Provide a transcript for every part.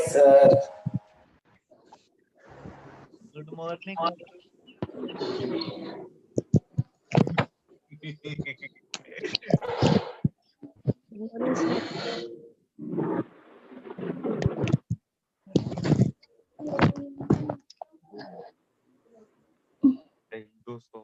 Sir. Good morning. दोस्तों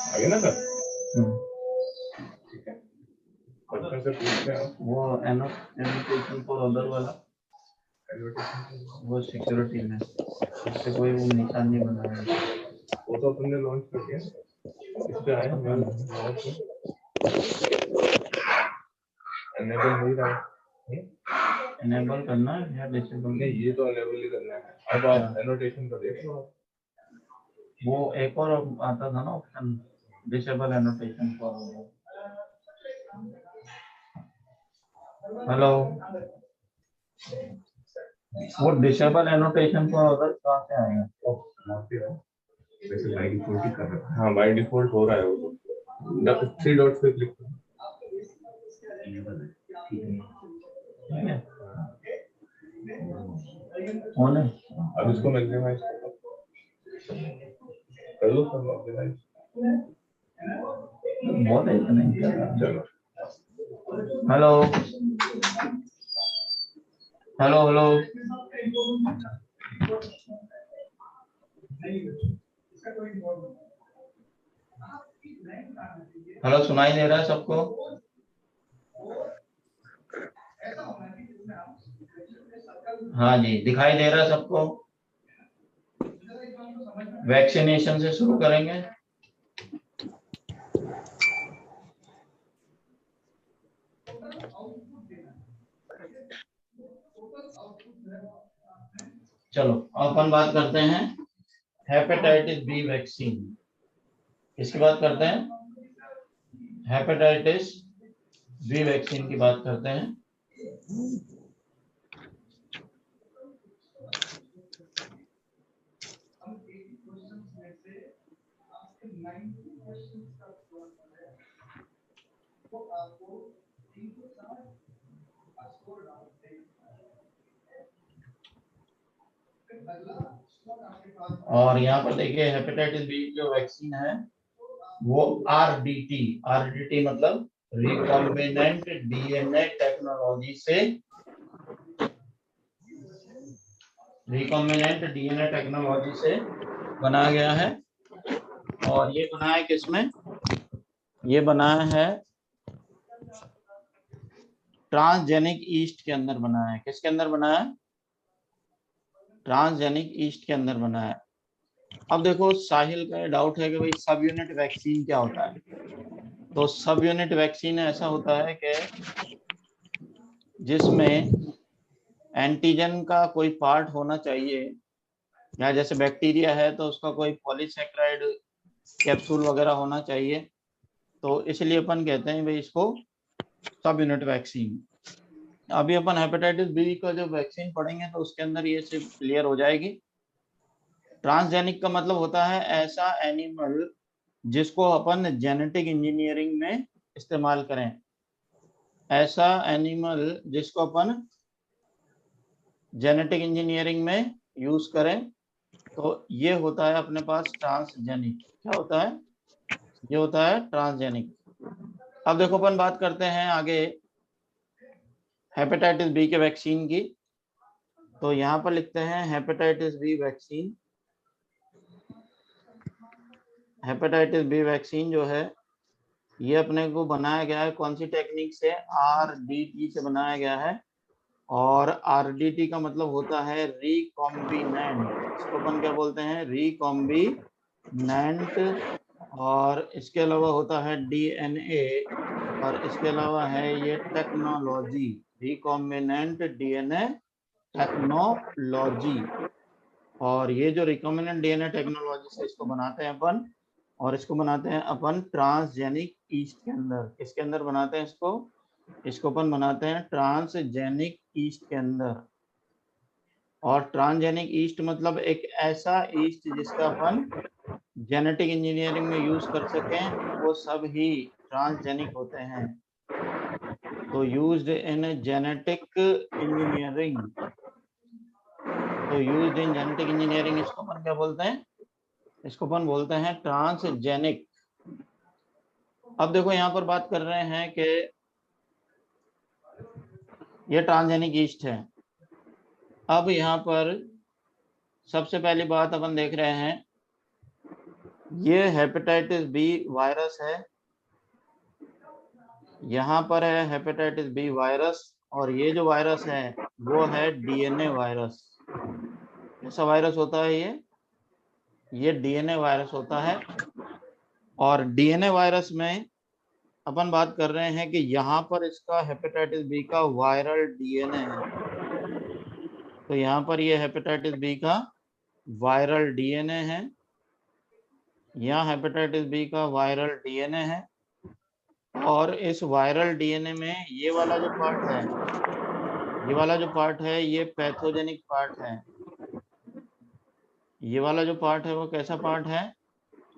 आगे ना सर। ठीक है। बच्चों से पूछते हैं वो एनोटेशन फॉर अदर वाला वो सिक्योरिटी में इससे कोई वो निशान नहीं बनाया। वो तो तुमने लॉन्च कर दिया इस पे आया एनेबल हो ही रहा है। एनेबल करना है या डिसेबल? ये तो एनेबल ही करना है। अब आप एनोटेशन का देख लो। वो एक और आता था ना option disable annotation for. Hello, वो डिसेबल एनोटेशन फॉर अदर कहाँ से आएगा? वैसे बाय डिफॉल्ट ही कर रहा है। हाँ बाय डिफॉल्ट हो रहा है वो। 3 डॉट्स पे क्लिक करो। ठीक है ऑन है। अब इसको मैक्सिमाइज कर लो सब मैक्सिमाइज। बहुत है नहीं कर रहा। चलो हेलो हेलो हेलो हेलो, सुनाई दे रहा है सबको? हाँ जी, दिखाई दे रहा है सबको? वैक्सीनेशन से शुरू करेंगे। चलो अपन बात करते हैं हेपेटाइटिस बी वैक्सीन। किसकी बात करते हैं? हेपेटाइटिस बी वैक्सीन की बात करते हैं। और यहाँ पर देखिए हेपेटाइटिस बी जो वैक्सीन है वो आरडीटी मतलब रिकॉम्बिनेंट डीएनए टेक्नोलॉजी से बनाया गया है। और ये बनाया है किसमें? ये बनाया है ट्रांसजेनिक ईस्ट के अंदर बनाया है। किसके अंदर बनाया है? ट्रांसजेनिक ईस्ट के अंदर बनाया है। अब देखो साहिल का डाउट है कि भाई सब यूनिट वैक्सीन क्या होता है। तो सब यूनिट वैक्सीन ऐसा होता है कि जिसमें एंटीजन का कोई पार्ट होना चाहिए, या जैसे बैक्टीरिया है तो उसका कोई पॉलीसैकेराइड कैप्सूल वगैरह होना चाहिए। तो इसलिए अपन कहते हैं भाई इसको सब यूनिट वैक्सीन। अभी अपन हेपेटाइटिस बी का जो वैक्सीन पढ़ेंगे तो उसके अंदर ये सिर्फ क्लियर हो जाएगी। ट्रांसजेनिक का मतलब होता है ऐसा एनिमल जिसको अपन जेनेटिक इंजीनियरिंग में इस्तेमाल करें। ऐसा एनिमल जिसको अपन जेनेटिक इंजीनियरिंग में यूज करें तो ये होता है अपने पास ट्रांसजेनिक। क्या होता है? ये होता है ट्रांसजेनिक। अब देखो अपन बात करते हैं आगे हेपेटाइटिस बी के वैक्सीन की। तो यहाँ पर लिखते हैं hepatitis B vaccine. Hepatitis B vaccine जो है ये अपने को बनाया गया है कौन सी टेक्निक से? आरडीटी से बनाया गया है। और RDT का मतलब होता है रिकॉम्बिनेंट। इसको अपन क्या बोलते हैं? रिकॉम्बिनेंट। और इसके अलावा होता है DNA। और इसके अलावा है ये टेक्नोलॉजी, रिकॉम्बिनेंट DNA टेक्नोलॉजी। और ये जो रिकॉम्बिनेंट DNA टेक्नोलॉजी से इसको बनाते हैं अपन, और इसको बनाते हैं अपन ट्रांसजेनिक ईस्ट के अंदर। किसके अंदर बनाते हैं इसको? इसको अपन बनाते हैं ट्रांसजेनिक ईस्ट के अंदर। और ट्रांसजेनिक ईस्ट मतलब एक ऐसा ईस्ट जिसका अपन जेनेटिक इंजीनियरिंग में यूज कर सकें, वो सब ही ट्रांसजेनिक होते हैं। तो यूज्ड इन जेनेटिक इंजीनियरिंग, तो यूज्ड इन जेनेटिक इंजीनियरिंग इसको अपन क्या बोलते हैं? इसको अपन बोलते हैं ट्रांसजेनिक। अब देखो यहाँ पर बात कर रहे हैं कि ये ट्रांसजेनिक ईस्ट है। अब यहाँ पर सबसे पहली बात अपन देख रहे हैं, ये हेपेटाइटिस बी वायरस है। यहाँ पर है हेपेटाइटिस बी वायरस, और ये जो वायरस है वो है DNA वायरस। कैसा वायरस होता है ये DNA वायरस होता है। और DNA वायरस में अपन बात कर रहे हैं कि यहाँ पर इसका हेपेटाइटिस बी का वायरल DNA है। तो यहाँ पर ये हेपेटाइटिस बी का वायरल DNA है, यहाँ हेपेटाइटिस बी का वायरल DNA है। और इस वायरल DNA में ये वाला जो पार्ट है, ये वाला जो पार्ट है ये पैथोजेनिक पार्ट है। ये वाला जो पार्ट है वो कैसा पार्ट है?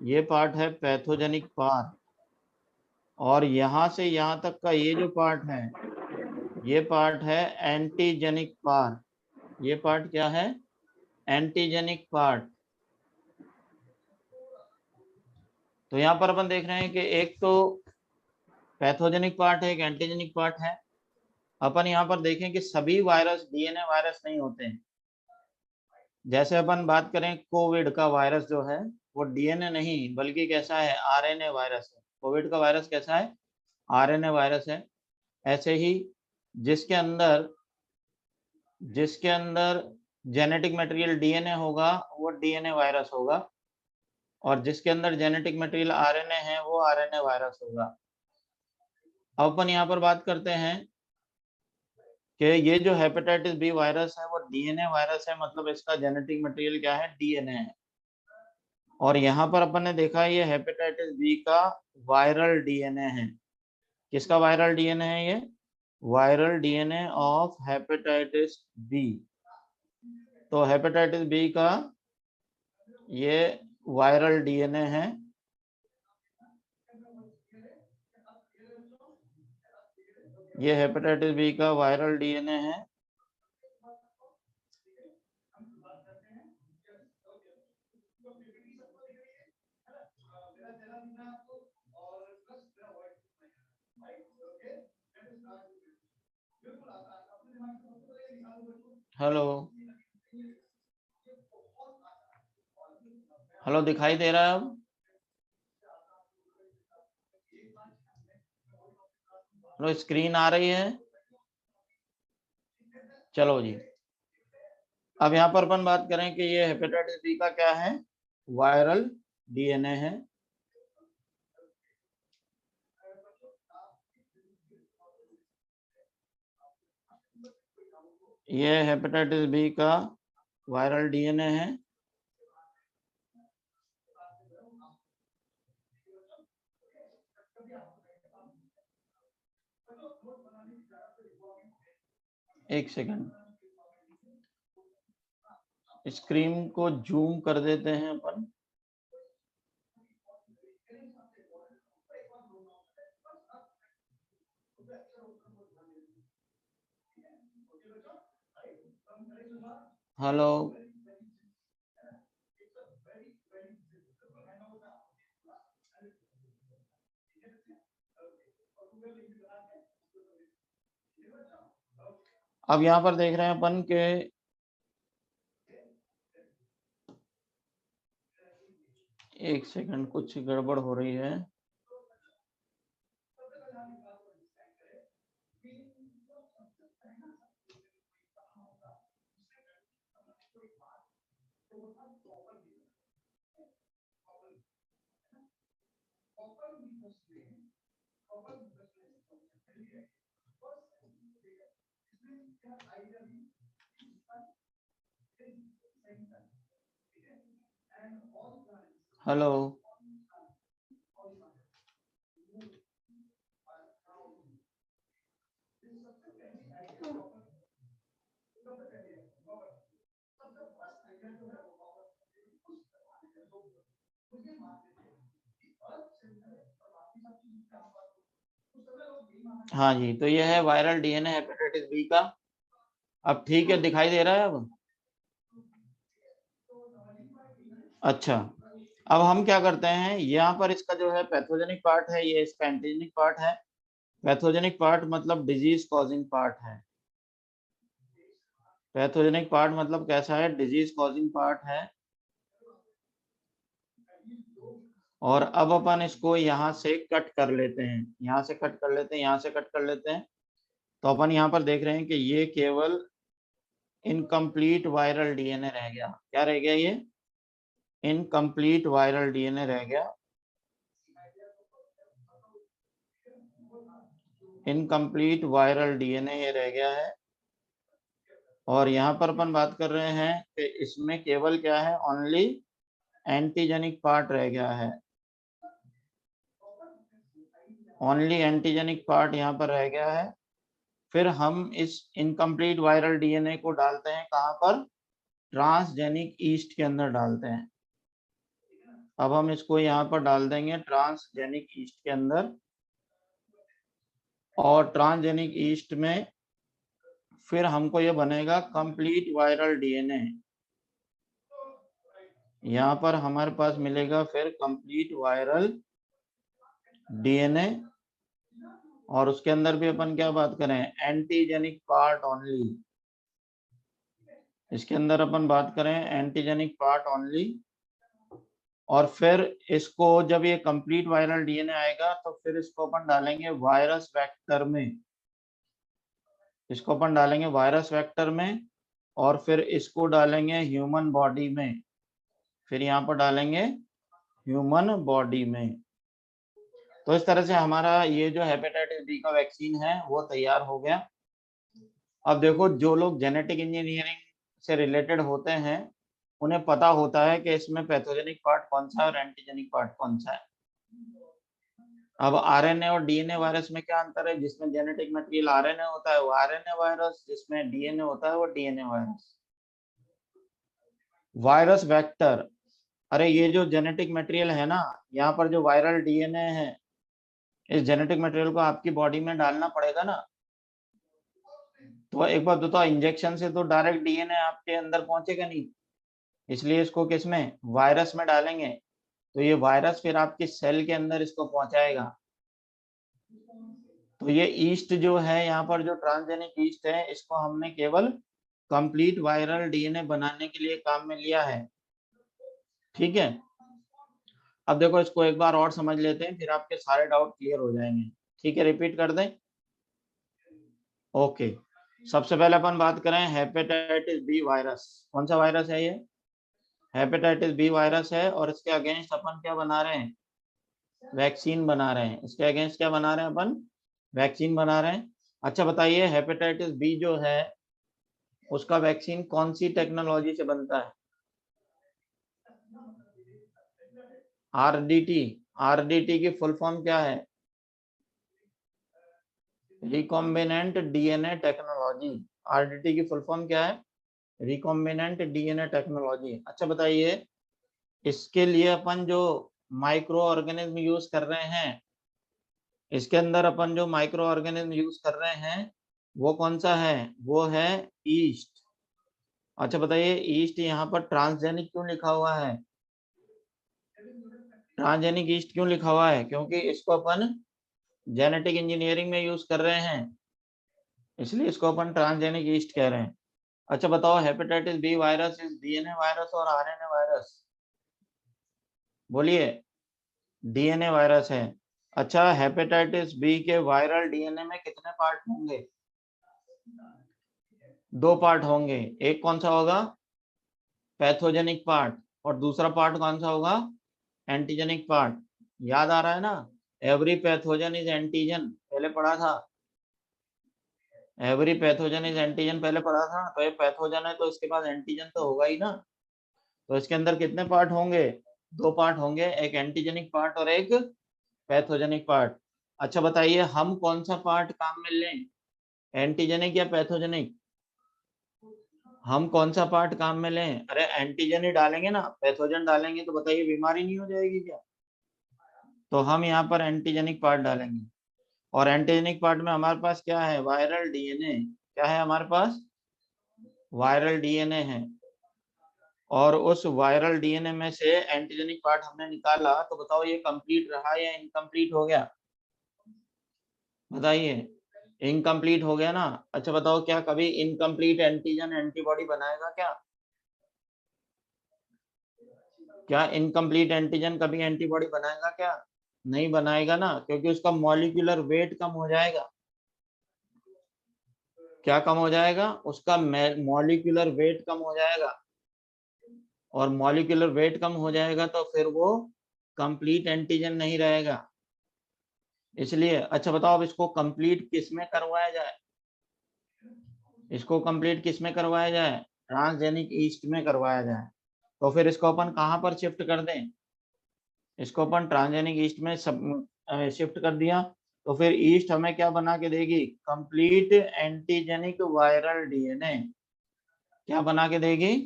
ये पार्ट है पैथोजेनिक पार्ट। और यहाँ से यहाँ तक का ये जो पार्ट है, ये पार्ट है एंटीजेनिक पार्ट। ये पार्ट क्या है? Antigenic part. तो यहाँ पर अपन देख रहे हैं कि एक तो पैथोजेनिक पार्ट है, एक एंटीजेनिक पार्ट है। अपन यहाँ पर देखें कि सभी वायरस DNA वायरस नहीं होते हैं। जैसे अपन बात करें कोविड का वायरस जो है वो DNA नहीं बल्कि कैसा है? RNA वायरस है। कोविड का वायरस कैसा है? RNA वायरस है। ऐसे ही जिसके अंदर जेनेटिक मटेरियल DNA होगा वो DNA वायरस होगा, और जिसके अंदर जेनेटिक मटेरियल RNA है वो RNA वायरस होगा। अब अपन यहाँ पर बात करते हैं कि ये जो हेपेटाइटिस बी वायरस है वो DNA वायरस है, मतलब इसका जेनेटिक मटेरियल क्या है? DNA है। और यहाँ पर अपन ने देखा ये हेपेटाइटिस बी का वायरल DNA है। किसका वायरल DNA है ये? Viral DNA of hepatitis B. तो हेपेटाइटिस बी का ये वायरल DNA है। ये हेपेटाइटिस बी का वायरल DNA है। हेलो हेलो, दिखाई दे रहा है अब? हेलो, स्क्रीन आ रही है? चलो जी, अब यहाँ पर अपन बात करें कि ये हेपेटाइटिस बी का क्या है? वायरल DNA है। ये हेपेटाइटिस बी का वायरल DNA है। एक सेकंड, स्क्रीन को जूम कर देते हैं अपन। हेलो, अब यहाँ पर देख रहे हैं अपन के एक सेकंड, कुछ गड़बड़ हो रही है। हेलो। हाँ जी, तो ये है वायरल डीएनए हेपेटाइटिस बी का। अब ठीक है, दिखाई दे रहा है अब? अच्छा, अब हम क्या करते हैं, यहाँ पर इसका जो है पैथोजेनिक पार्ट है, ये इसका एंटीजेनिक पार्ट है। पैथोजेनिक पार्ट मतलब डिजीज कॉजिंग पार्ट है। पैथोजेनिक पार्ट मतलब कैसा है, डिजीज कॉजिंग पार्ट है। और अब अपन इसको यहाँ से कट कर लेते हैं, यहाँ से कट कर लेते हैं, यहाँ से कट कर लेते हैं। तो अपन यहाँ पर देख रहे हैं कि ये केवल इनकम्प्लीट वायरल डीएनए रह गया। क्या रह गया? ये इनकम्प्लीट वायरल डीएनए रह गया। इनकम्प्लीट वायरल डीएनए ये रह गया है। और यहाँ पर अपन बात कर रहे हैं कि इसमें केवल क्या है, ओनली एंटीजेनिक पार्ट रह गया है। ओनली एंटीजेनिक पार्ट यहाँ पर रह गया है। फिर हम इस इनकम्प्लीट वायरल डीएनए को डालते हैं कहाँ पर? ट्रांसजेनिक ईस्ट के अंदर डालते हैं। अब हम इसको यहाँ पर डाल देंगे ट्रांसजेनिक ईस्ट के अंदर। और ट्रांसजेनिक ईस्ट में फिर हमको ये बनेगा कंप्लीट वायरल डीएनए। यहाँ पर हमारे पास मिलेगा फिर कंप्लीट वायरल डीएनए। और उसके अंदर भी अपन क्या बात करें, एंटीजेनिक पार्ट ओनली। इसके अंदर अपन बात करें एंटीजेनिक पार्ट ओनली। और फिर इसको जब ये कंप्लीट वायरल डीएनए आएगा तो फिर इसको अपन डालेंगे वायरस वेक्टर में। इसको अपन डालेंगे वायरस वेक्टर में। और फिर इसको डालेंगे ह्यूमन बॉडी में। फिर यहाँ पर डालेंगे ह्यूमन बॉडी में। तो इस तरह से हमारा ये जो हेपेटाइटिस बी का वैक्सीन है वो तैयार हो गया। अब देखो, जो लोग जेनेटिक इंजीनियरिंग से रिलेटेड होते हैं उन्हें पता होता है कि इसमें पैथोजेनिक पार्ट कौन सा है और एंटीजेनिक पार्ट कौन सा है। अब आरएनए और डीएनए वायरस में क्या अंतर है? जिसमें जेनेटिक मटेरियल आरएनए होता है वो आरएनए वायरस, जिसमें डीएनए होता है वो डीएनए वायरस। वायरस वेक्टर, अरे ये जो जेनेटिक मटेरियल है ना, यहाँ पर जो वायरल डीएनए है, इस जेनेटिक मटेरियल को आपकी बॉडी में डालना पड़ेगा ना। तो एक बात बताओ, इंजेक्शन से तो डायरेक्ट डीएनए आपके अंदर पहुंचेगा नहीं, इसलिए इसको किस में, वायरस में डालेंगे। तो ये वायरस फिर आपके सेल के अंदर इसको पहुंचाएगा। तो ये ईस्ट जो है, यहाँ पर जो ट्रांसजेनिक ईस्ट है, इसको हमने केवल कंप्लीट वायरल डीएनए बनाने के लिए काम में लिया है। ठीक है, अब देखो इसको एक बार और समझ लेते हैं, फिर आपके सारे डाउट क्लियर हो जाएंगे। ठीक है, रिपीट कर दें? ओके, सबसे पहले अपन बात करें हेपेटाइटिस बी वायरस। कौन सा वायरस है ये? हेपेटाइटिस बी वायरस है। और इसके अगेंस्ट अपन क्या बना रहे हैं? वैक्सीन बना रहे हैं। इसके अगेंस्ट क्या बना रहे हैं अपन? वैक्सीन बना रहे हैं। अच्छा बताइए, हेपेटाइटिस बी जो है उसका वैक्सीन कौन सी टेक्नोलॉजी से बनता है? आरडीटी। आरडीटी की फुल फॉर्म क्या है? Recombinant DNA technology. आरडीटी की फुल फॉर्म क्या है? Recombinant DNA technology. अच्छा बताइए, इसके लिए अपन जो माइक्रो ऑर्गेनिज्म यूज कर रहे हैं, इसके अंदर अपन जो माइक्रो ऑर्गेनिज्म यूज कर रहे हैं वो कौन सा है? वो है ईस्ट। अच्छा बताइए, ईस्ट यहाँ पर ट्रांसजेनिक क्यों लिखा हुआ है? ट्रांसजेनिक ईस्ट क्यों लिखा हुआ है? क्योंकि इसको अपन जेनेटिक इंजीनियरिंग में यूज कर रहे हैं, इसलिए इसको अपन ट्रांसजेनिक ईस्ट कह रहे हैं। अच्छा बताओ, hepatitis B virus is DNA virus और आरएनए वायरस? बोलिए। डीएनए वायरस है। अच्छा, हेपेटाइटिस बी के वायरल डीएनए में कितने पार्ट होंगे? 2 पार्ट होंगे। एक कौन सा होगा? पैथोजेनिक पार्ट, और दूसरा पार्ट कौन सा होगा, एंटीजेनिक पार्ट। याद आ रहा है ना, एवरी पैथोजन इज एंटीजन, पहले पढ़ा था, एवरी पैथोजन इज एंटीजन पहले पढ़ा था। तो ये पैथोजन है तो इसके पास एंटीजन तो होगा ही ना। तो इसके अंदर कितने पार्ट होंगे, दो पार्ट होंगे, एक एंटीजेनिक पार्ट और एक पैथोजेनिक पार्ट। अच्छा बताइए हम कौन सा पार्ट काम में लें, एंटीजेनिक या पैथोजेनिक, हम कौन सा पार्ट काम में लें? अरे एंटीजन ही डालेंगे ना, पैथोजन डालेंगे तो बताइए बीमारी नहीं हो जाएगी क्या? तो हम यहाँ पर एंटीजेनिक पार्ट डालेंगे। और एंटीजेनिक पार्ट में हमारे पास क्या है, वायरल डीएनए। क्या है हमारे पास, वायरल डीएनए है। और उस वायरल डीएनए में से एंटीजेनिक पार्ट हमने निकाला, तो बताओ ये कंप्लीट रहा या इनकम्प्लीट हो गया, बताइए। इनकम्प्लीट हो गया ना। अच्छा बताओ क्या कभी इनकम्प्लीट एंटीजन एंटीबॉडी बनाएगा क्या? क्या इनकम्प्लीट एंटीजन कभी एंटीबॉडी बनाएगा क्या? नहीं बनाएगा ना, क्योंकि उसका मॉलिक्यूलर वेट कम हो जाएगा। क्या कम हो जाएगा, उसका मॉलिक्यूलर वेट कम हो जाएगा। और मॉलिक्यूलर वेट कम हो जाएगा तो फिर वो कंप्लीट एंटीजन नहीं रहेगा, इसलिए। अच्छा बताओ अब इसको कंप्लीट किस में करवाया जाए, इसको कंप्लीट किस में करवाया जाए, ट्रांसजेनिक ईस्ट में करवाया जाए। तो फिर इसको अपन कहाँ पर शिफ्ट कर दें, इसको अपन ट्रांसजेनिक ईस्ट में शिफ्ट कर दिया, तो फिर ईस्ट हमें क्या बना के देगी, कंप्लीट एंटीजेनिक वायरल डीएनए। क्या बना के देगी,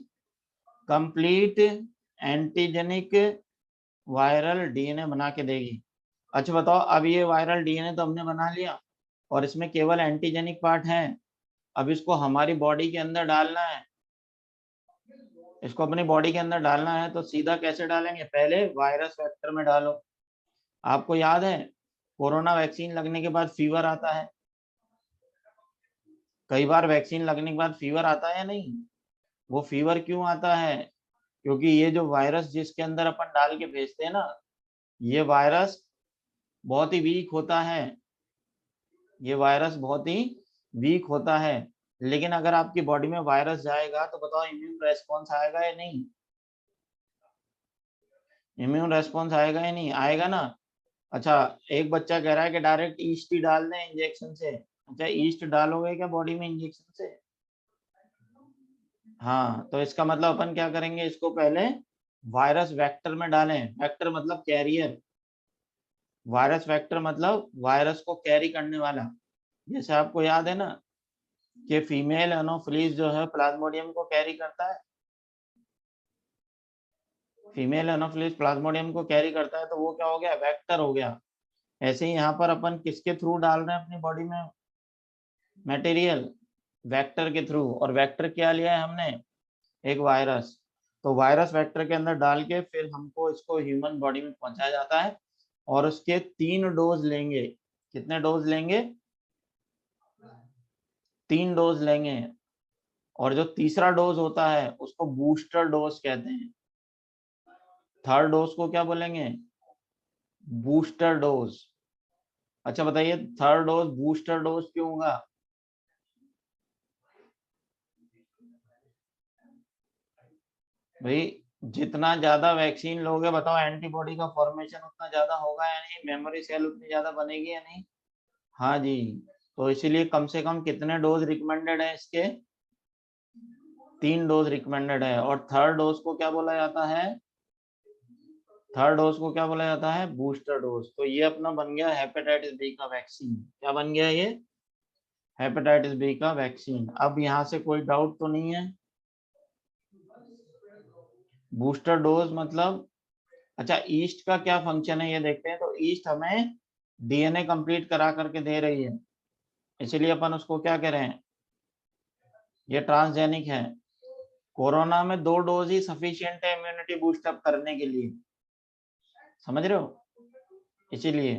कंप्लीट एंटीजेनिक वायरल डीएनए बना के देगी। अच्छा बताओ अब ये वायरल डीएनए तो हमने बना लिया, और इसमें केवल एंटीजेनिक पार्ट है। अब इसको हमारी बॉडी के अंदर डालना है, इसको अपनी बॉडी के अंदर डालना है, तो सीधा कैसे डालेंगे, पहले वायरस वेक्टर में डालो। आपको याद है कोरोना वैक्सीन लगने के बाद फीवर आता है, कई बार वैक्सीन लगने के बाद फीवर आता है या नहीं? वो फीवर क्यों आता है, क्योंकि ये जो वायरस जिसके अंदर अपन डाल के भेजते हैं ना, ये वायरस बहुत ही वीक होता है, ये वायरस बहुत ही वीक होता है। लेकिन अगर आपकी बॉडी में वायरस जाएगा तो बताओ इम्यून रेस्पॉन्स आएगा या नहीं, इम्यून रेस्पॉन्स आएगा या नहीं, आएगा ना। अच्छा एक बच्चा कह रहा है कि डायरेक्ट ईस्ट ही डाल दें इंजेक्शन से। अच्छा ईस्ट डालोगे क्या बॉडी में इंजेक्शन से? हाँ तो इसका मतलब अपन क्या करेंगे, इसको पहले वायरस वेक्टर में डालें, वेक्टर मतलब कैरियर, वायरस वेक्टर मतलब वायरस को कैरी करने वाला। जैसे आपको याद है ना कि फीमेल एनोफिलीज जो है प्लाज्मोडियम को कैरी करता है, फीमेल एनोफिलीज प्लाज्मोडियम को कैरी करता है, तो वो क्या हो गया, वेक्टर हो गया। ऐसे ही यहाँ पर अपन किसके थ्रू डाल रहे हैं अपनी बॉडी में मटेरियल, वेक्टर के थ्रू। और वेक्टर क्या लिया है हमने, एक वायरस। तो वायरस वेक्टर के अंदर डाल के फिर हमको इसको ह्यूमन बॉडी में पहुंचाया जाता है, और उसके 3 डोज लेंगे। कितने डोज लेंगे, 3 डोज लेंगे। और जो तीसरा डोज होता है उसको बूस्टर डोज कहते हैं। थर्ड डोज को क्या बोलेंगे, बूस्टर डोज। अच्छा बताइए थर्ड डोज बूस्टर डोज क्यों होगा? भाई जितना ज्यादा वैक्सीन लोगे बताओ एंटीबॉडी का फॉर्मेशन उतना ज्यादा होगा या नहीं, मेमोरी सेल उतनी ज्यादा बनेगी या नहीं? हाँ जी। तो इसीलिए कम से कम कितने डोज रिकमेंडेड है इसके, 3 डोज रिकमेंडेड है। और थर्ड डोज को क्या बोला जाता है, थर्ड डोज को क्या बोला जाता है, बूस्टर डोज। तो ये अपना बन गया हेपेटाइटिस बी का वैक्सीन। क्या बन गया ये, हेपेटाइटिस बी का वैक्सीन। अब यहाँ से कोई डाउट तो नहीं है, बूस्टर डोज मतलब। अच्छा ईस्ट का क्या फंक्शन है ये देखते हैं। तो ईस्ट हमें डीएनए कंप्लीट करा करके दे रही है, इसलिए अपन उसको क्या कह रहे हैं, ये ट्रांसजेनिक है। कोरोना में 2 डोज ही सफिशिएंट है इम्यूनिटी बूस्ट अप करने के लिए, समझ रहे हो। इसीलिए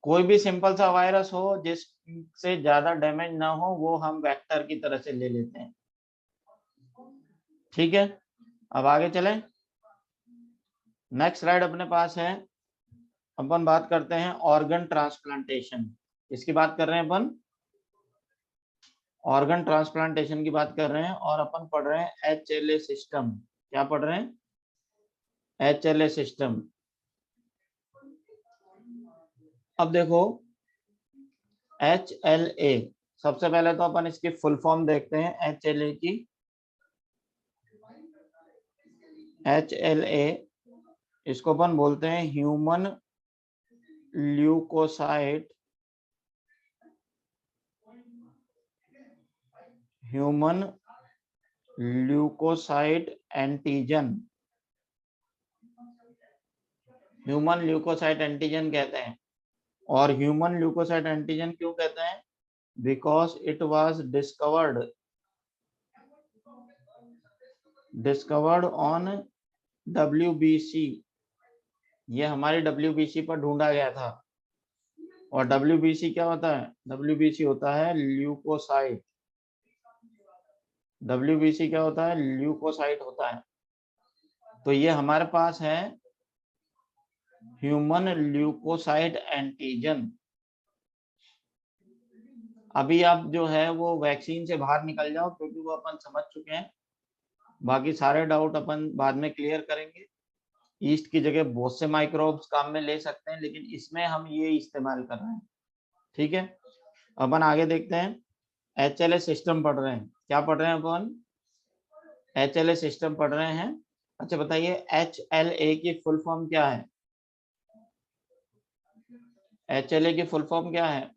कोई भी सिंपल सा वायरस हो जिससे ज्यादा डैमेज ना हो, वो हम वेक्टर की तरह से ले लेते हैं। ठीक है अब आगे चलें। नेक्स्ट स्लाइड अपने पास है, अपन बात करते हैं ऑर्गन ट्रांसप्लांटेशन। इसकी बात कर रहे हैं अपन, ऑर्गन ट्रांसप्लांटेशन की बात कर रहे हैं और अपन पढ़ रहे हैं HLA सिस्टम। क्या पढ़ रहे हैं? HLA system. अब देखो HLA, सबसे पहले तो अपन इसकी फुल फॉर्म देखते हैं HLA की। HLA इसको अपन बोलते हैं human leukocyte, human leukocyte antigen. Human leukocyte antigen कहते हैं। और ह्यूमन ल्यूकोसाइट एंटीजन क्यों कहते हैं? Because it was discovered on WBC। ये हमारी WBC पर ढूंढा गया था। और WBC क्या होता है? WBC होता है ल्यूकोसाइट। WBC क्या होता है? ल्यूकोसाइट होता है। तो ये हमारे पास है ह्यूमन ल्यूकोसाइट एंटीजन। अभी आप जो है वो वैक्सीन से बाहर निकल जाओ, क्योंकि वो अपन समझ चुके हैं। बाकी सारे डाउट अपन बाद में क्लियर करेंगे। ईस्ट की जगह बहुत से माइक्रोब्स काम में ले सकते हैं, लेकिन इसमें हम ये इस्तेमाल कर रहे हैं। ठीक है, अपन आगे देखते हैं। HLA सिस्टम पढ़ रहे हैं। क्या पढ़ रहे हैं अपन? HLA सिस्टम पढ़ रहे हैं। अच्छा बताइए, HLA की फुल फॉर्म क्या है? HLA की फुल फॉर्म क्या है?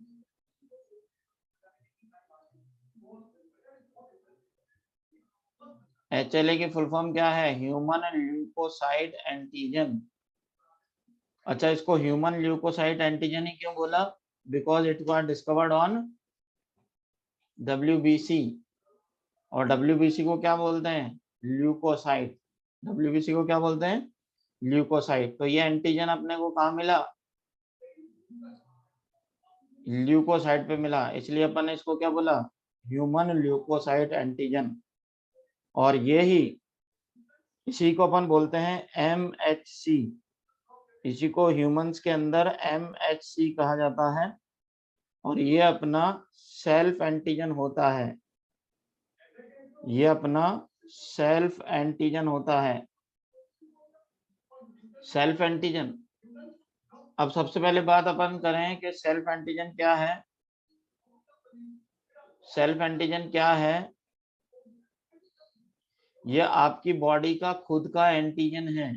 HLA की फुल फॉर्म क्या है? Human leukocyte antigen. अच्छा, इसको ह्यूमन ल्यूकोसाइट एंटीजन ही क्यों बोला? Because it was discovered on WBC। और WBC को क्या बोलते हैं? ल्यूकोसाइट। WBC को क्या बोलते हैं? ल्यूकोसाइट। तो ये एंटीजन अपने को कहाँ मिला? ल्यूकोसाइट पे मिला, इसलिए अपन ने इसको क्या बोला? Human leukocyte antigen. और इसी को अपन बोलते हैं MHC। इसी को ह्यूमंस के अंदर MHC कहा जाता है। और ये अपना सेल्फ एंटीजन होता है। ये अपना सेल्फ एंटीजन होता है। Self antigen. अब सबसे पहले बात अपन करें कि सेल्फ एंटीजन क्या है। सेल्फ एंटीजन क्या है? ये आपकी बॉडी का खुद का एंटीजन है।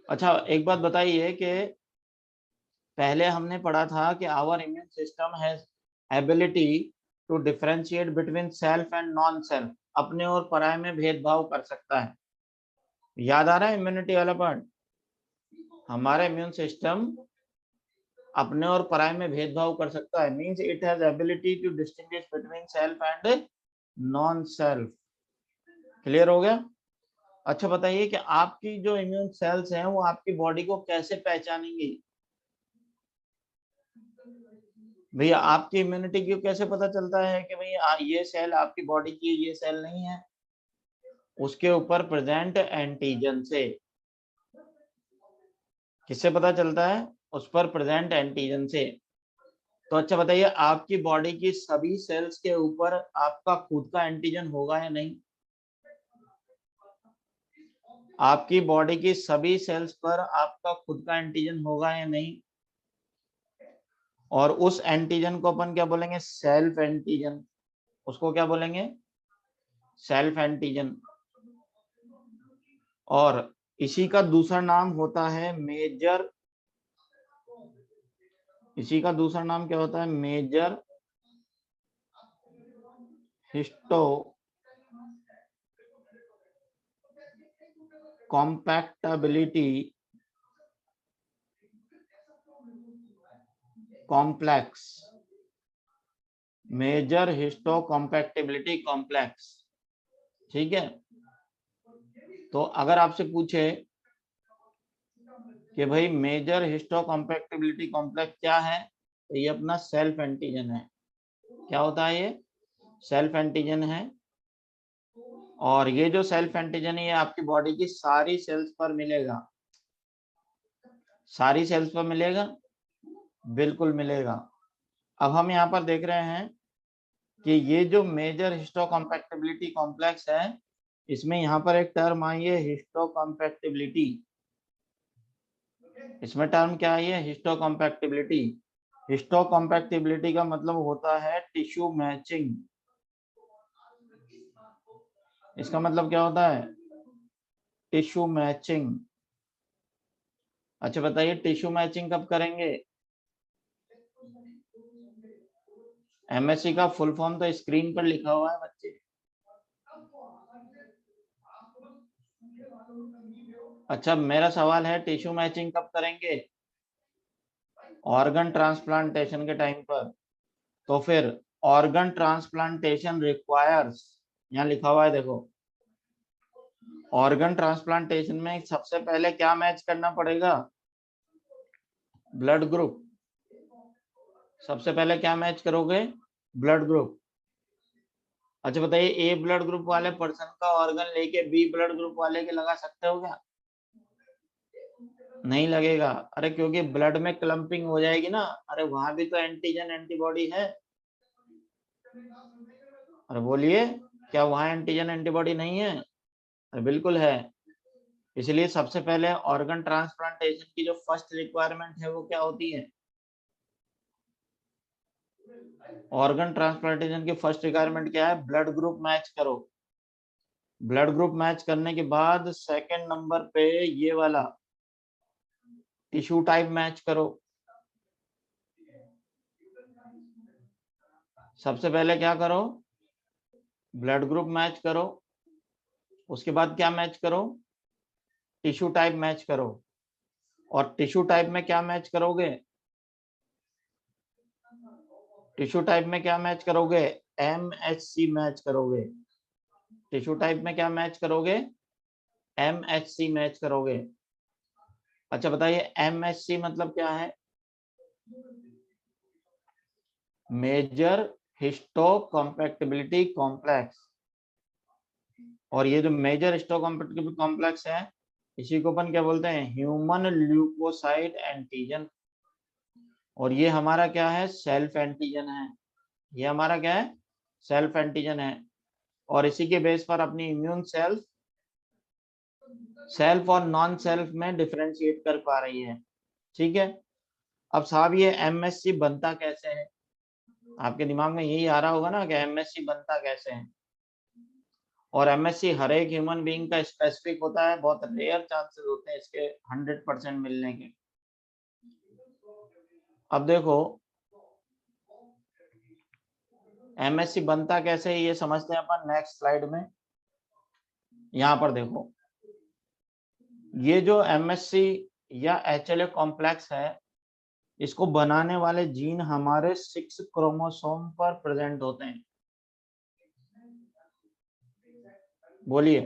अच्छा, एक बात बताइए कि पहले हमने पढ़ा था कि our immune system has ability to differentiate between self and non self. अपने और पराये में भेदभाव कर सकता है। याद आ रहा है इम्यूनिटी वाला पार्ट? हमारा इम्यून सिस्टम अपने और पराये में भेदभाव कर सकता है। Means it has ability to distinguish between self and non self. Clear हो गया? अच्छा बताइए कि आपकी जो इम्यून सेल्स हैं वो आपकी बॉडी को कैसे पहचानेंगी? भैया आपकी इम्यूनिटी को कैसे पता चलता है कि भैया ये सेल आपकी बॉडी की, ये सेल नहीं है? उसके ऊपर प्रेजेंट एंटीजन से। किससे पता चलता है? उस पर प्रेजेंट एंटीजन से। तो अच्छा बताइए, आपकी बॉडी की सभी सेल्स के ऊपर आपका खुद का एंटीजन होगा या नहीं? आपकी बॉडी की सभी सेल्स पर आपका खुद का एंटीजन होगा या नहीं? और उस एंटीजन को अपन क्या बोलेंगे? Self antigen. उसको क्या बोलेंगे? Self antigen. और इसी का दूसरा नाम होता है मेजर। इसी का दूसरा नाम क्या होता है? Major histocompatibility complex. Major histocompatibility complex. ठीक है, तो अगर आपसे पूछे कि भाई मेजर हिस्टो कॉम्पैक्टेबिलिटी कॉम्प्लेक्स क्या है, तो ये अपना सेल्फ एंटीजन है। क्या होता है ये? सेल्फ एंटीजन है। और ये जो सेल्फ एंटीजन है ये आपकी बॉडी की सारी सेल्स पर मिलेगा। सारी सेल्स पर मिलेगा? बिल्कुल मिलेगा। अब हम यहाँ पर देख रहे हैं कि ये जो मेजर हिस्टोकम्पैक्टिबिलिटी कॉम्प्लेक्स है, इसमें यहाँ पर एक टर्म आई है हिस्टोकम्पैक्टिबिलिटी। इसमें टर्म क्या आई है? हिस्टोकम्पैक्टिबिलिटी। हिस्टोकम्पैक्टिबिलिटी का मतलब होता है टिश्यू मैचिंग। इसका मतलब क्या होता है? Tissue matching. अच्छा बताइए, टिश्यू मैचिंग कब करेंगे? एमएससी का फुल फॉर्म तो स्क्रीन पर लिखा हुआ है बच्चे। अच्छा, मेरा सवाल है टिश्यू मैचिंग कब करेंगे? ऑर्गन ट्रांसप्लांटेशन के टाइम पर। तो फिर ऑर्गन ट्रांसप्लांटेशन रिक्वायर्स, यहाँ लिखा हुआ है देखो, ऑर्गन ट्रांसप्लांटेशन में सबसे पहले क्या मैच करना पड़ेगा? Blood group. सबसे पहले क्या मैच करोगे? Blood group. अच्छा बताइए, ए ब्लड ग्रुप वाले पर्सन का ऑर्गन लेके बी ब्लड ग्रुप वाले के लगा सकते हो क्या? नहीं लगेगा। अरे क्योंकि ब्लड में क्लम्पिंग हो जाएगी ना। अरे वहां भी तो एंटीजन एंटीबॉडी है। अरे बोलिए, क्या वहां एंटीजन एंटीबॉडी नहीं है? अरे बिल्कुल है। इसलिए सबसे पहले ऑर्गन ट्रांसप्लांटेशन की जो फर्स्ट रिक्वायरमेंट है वो क्या होती है? ऑर्गन ट्रांसप्लांटेशन की फर्स्ट रिक्वायरमेंट क्या है? ब्लड ग्रुप मैच करो। ब्लड ग्रुप मैच करने के बाद सेकंड नंबर पे ये वाला टिश्यू टाइप मैच करो। सबसे पहले क्या करो? ब्लड ग्रुप मैच करो। उसके बाद क्या मैच करो? टिश्यू टाइप मैच करो। और टिश्यू टाइप में क्या मैच करोगे? टिश्यू टाइप में क्या मैच करोगे? एमएचसी मैच करोगे। टिश्यू टाइप में क्या मैच करोगे? एमएचसी मैच करोगे। अच्छा बताइए, एमएचसी मतलब क्या है? Major histocompatibility complex. और ये जो मेजर हिस्टोकम्पैक्टिबिलिटी कॉम्प्लेक्स है, इसी को अपन क्या बोलते हैं? Human leukocyte antigen. और ये हमारा क्या है? सेल्फ एंटीजन है। ये हमारा क्या है? सेल्फ एंटीजन है। और इसी के बेस पर अपनी इम्यून सेल्फ सेल्फ और नॉन सेल्फ में डिफरेंशिएट कर पा रही है। ठीक है। अब साहब ये एमएससी बनता कैसे है? आपके दिमाग में यही आ रहा होगा ना कि एमएससी बनता कैसे है। और एमएससी हर एक ह्यूमन बीइंग का स्पेसिफिक होता है, बहुत रेयर चांसेस होते हैं इसके 100% मिलने के। अब देखो एमएससी बनता कैसे है, ये समझते हैं अपन नेक्स्ट स्लाइड में। यहाँ पर देखो, ये जो एमएससी या एचएलए कॉम्प्लेक्स है, इसको बनाने वाले जीन हमारे 6 क्रोमोसोम पर प्रेजेंट होते हैं। बोलिए,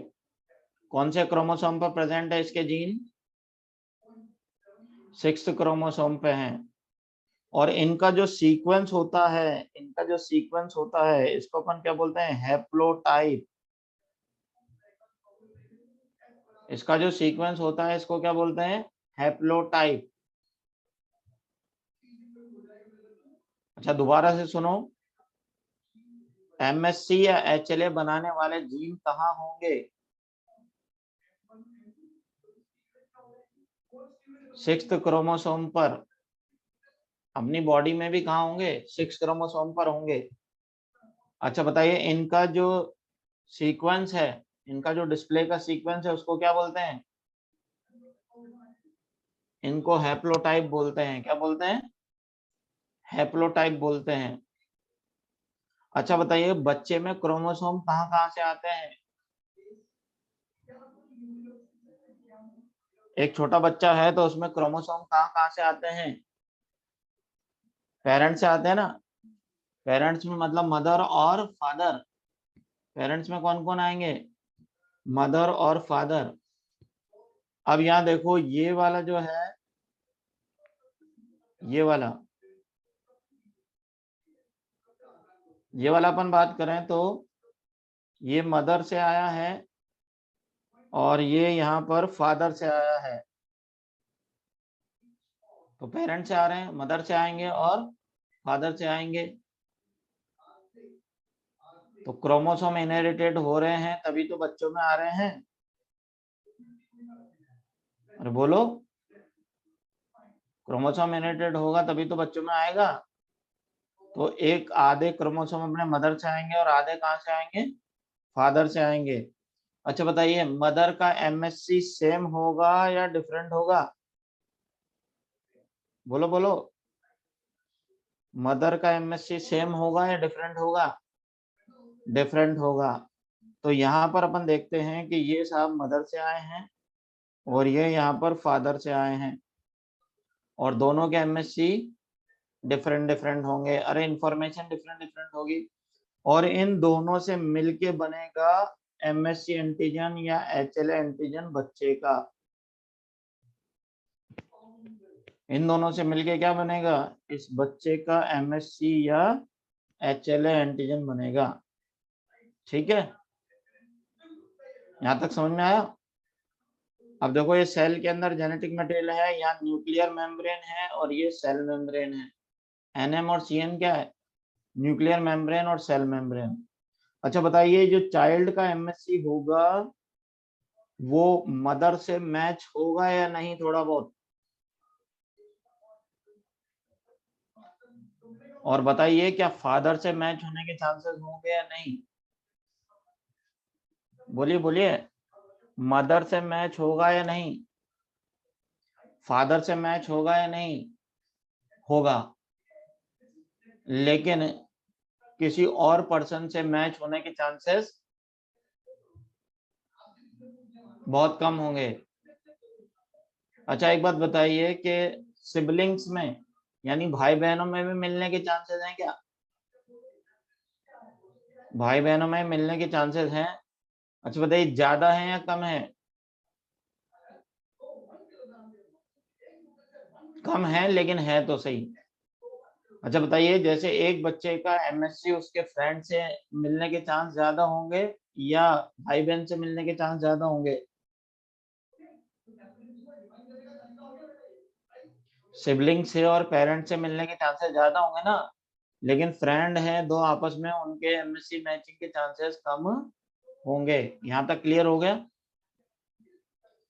कौन से क्रोमोसोम पर प्रेजेंट है इसके जीन? 6 क्रोमोसोम पे हैं। और इनका जो सीक्वेंस होता है, इसको अपन क्या बोलते हैं? हैप्लोटाइप। इसका जो सीक्वेंस होता है इसको क्या बोलते हैं? हैप्लोटाइप। अच्छा दोबारा से सुनो, एमएससी या एचएलए बनाने वाले जीन कहाँ होंगे? 6 क्रोमोसोम पर। अपनी बॉडी में भी कहाँ होंगे? 6 क्रोमोसोम पर होंगे। अच्छा बताइए, इनका जो सीक्वेंस है, इनका जो डिस्प्ले का सीक्वेंस है, उसको क्या बोलते हैं? इनको हैप्लोटाइप बोलते हैं। क्या बोलते हैं? हैप्लोटाइप बोलते हैं। अच्छा बताइए, बच्चे में क्रोमोसोम कहाँ कहाँ से आते हैं? एक छोटा बच्चा है तो उसमें क्रोमोसोम कहाँ कहाँ से आते हैं? पेरेंट्स से आते हैं ना। पेरेंट्स में मतलब मदर और फादर। पेरेंट्स में कौन कौन आएंगे? मदर और फादर। अब यहाँ देखो, ये वाला जो है, ये वाला अपन बात करें तो ये मदर से आया है और ये यहाँ पर फादर से आया है। तो पेरेंट्स से आ रहे हैं, मदर से आएंगे और फादर से आएंगे। तो क्रोमोसोम इनहेरिटेड हो रहे हैं तभी तो बच्चों में आ रहे हैं। अरे बोलो, क्रोमोसोम इनहेरिटेड होगा तभी तो बच्चों में आएगा। तो एक आधे क्रोमोसोम अपने मदर से आएंगे और आधे कहाँ से आएंगे, फादर से आएंगे। अच्छा बताइए, मदर का एमएससी सेम होगा या डिफरेंट होगा? बोलो बोलो, मदर का एमएससी सेम होगा या डिफरेंट होगा? डिफरेंट होगा। तो यहाँ पर अपन देखते हैं कि ये साहब मदर से आए हैं और ये यहाँ पर फादर से आए हैं, और दोनों के एमएससी डिफरेंट डिफरेंट होंगे। अरे इंफॉर्मेशन डिफरेंट डिफरेंट होगी, और इन दोनों से मिलके बनेगा एमएससी एंटीजन या एचएलए एंटीजन बच्चे का। इन दोनों से मिलके क्या बनेगा, इस बच्चे का एमएससी या एचएलए एंटीजन बनेगा। ठीक है, यहां तक समझ में आया? अब देखो, ये सेल के अंदर जेनेटिक मटेरियल है, यहाँ न्यूक्लियर मेम्ब्रेन है और ये सेल मेम्ब्रेन है। एनएम और सीएन क्या है, न्यूक्लियर मेम्ब्रेन और सेल मेम्ब्रेन। अच्छा बताइए, जो चाइल्ड का एमएससी होगा वो मदर से मैच होगा या नहीं? थोड़ा बहुत और बताइए, क्या फादर से मैच होने के चांसेस होंगे या नहीं? बोलिए बोलिए, मदर से मैच होगा या नहीं, फादर से मैच होगा या नहीं? होगा, लेकिन किसी और पर्सन से मैच होने के चांसेस बहुत कम होंगे। अच्छा एक बात बताइए कि सिबलिंग्स में यानी भाई बहनों में भी मिलने के चांसेस हैं क्या? भाई बहनों में मिलने के चांसेस हैं। अच्छा बताइए, ज्यादा है या कम है? कम है, लेकिन है तो सही। अच्छा बताइए, जैसे एक बच्चे का एमएससी उसके फ्रेंड से मिलने के चांस ज्यादा होंगे या भाई बहन से मिलने के चांस ज्यादा होंगे? सिबलिंग से और पेरेंट से मिलने के चांसेस ज्यादा होंगे ना, लेकिन फ्रेंड है दो आपस में, उनके एमएससी मैचिंग के चांसेस कम होंगे। यहाँ तक क्लियर हो गया?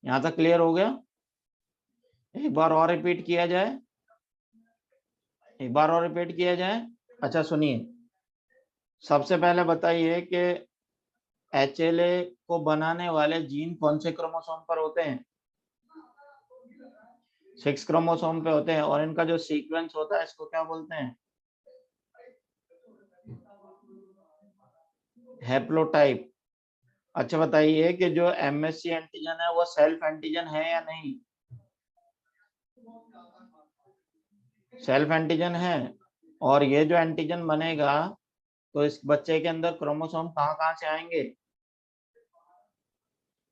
यहाँ तक क्लियर हो गया? एक बार और रिपीट किया जाए, एक बार और रिपीट किया जाए। अच्छा सुनिए, सबसे पहले बताइए कि एचएलए को बनाने वाले जीन कौन से क्रोमोसोम पर होते हैं? 6 क्रोमोसोम पे होते हैं, और इनका जो सीक्वेंस होता है इसको क्या बोलते हैं? हैप्लोटाइप। अच्छा बताइए कि जो एमएससी एंटीजन है वो सेल्फ एंटीजन है या नहीं? सेल्फ एंटीजन है। और ये जो एंटीजन बनेगा तो इस बच्चे के अंदर क्रोमोसोम कहाँ कहाँ से आएंगे?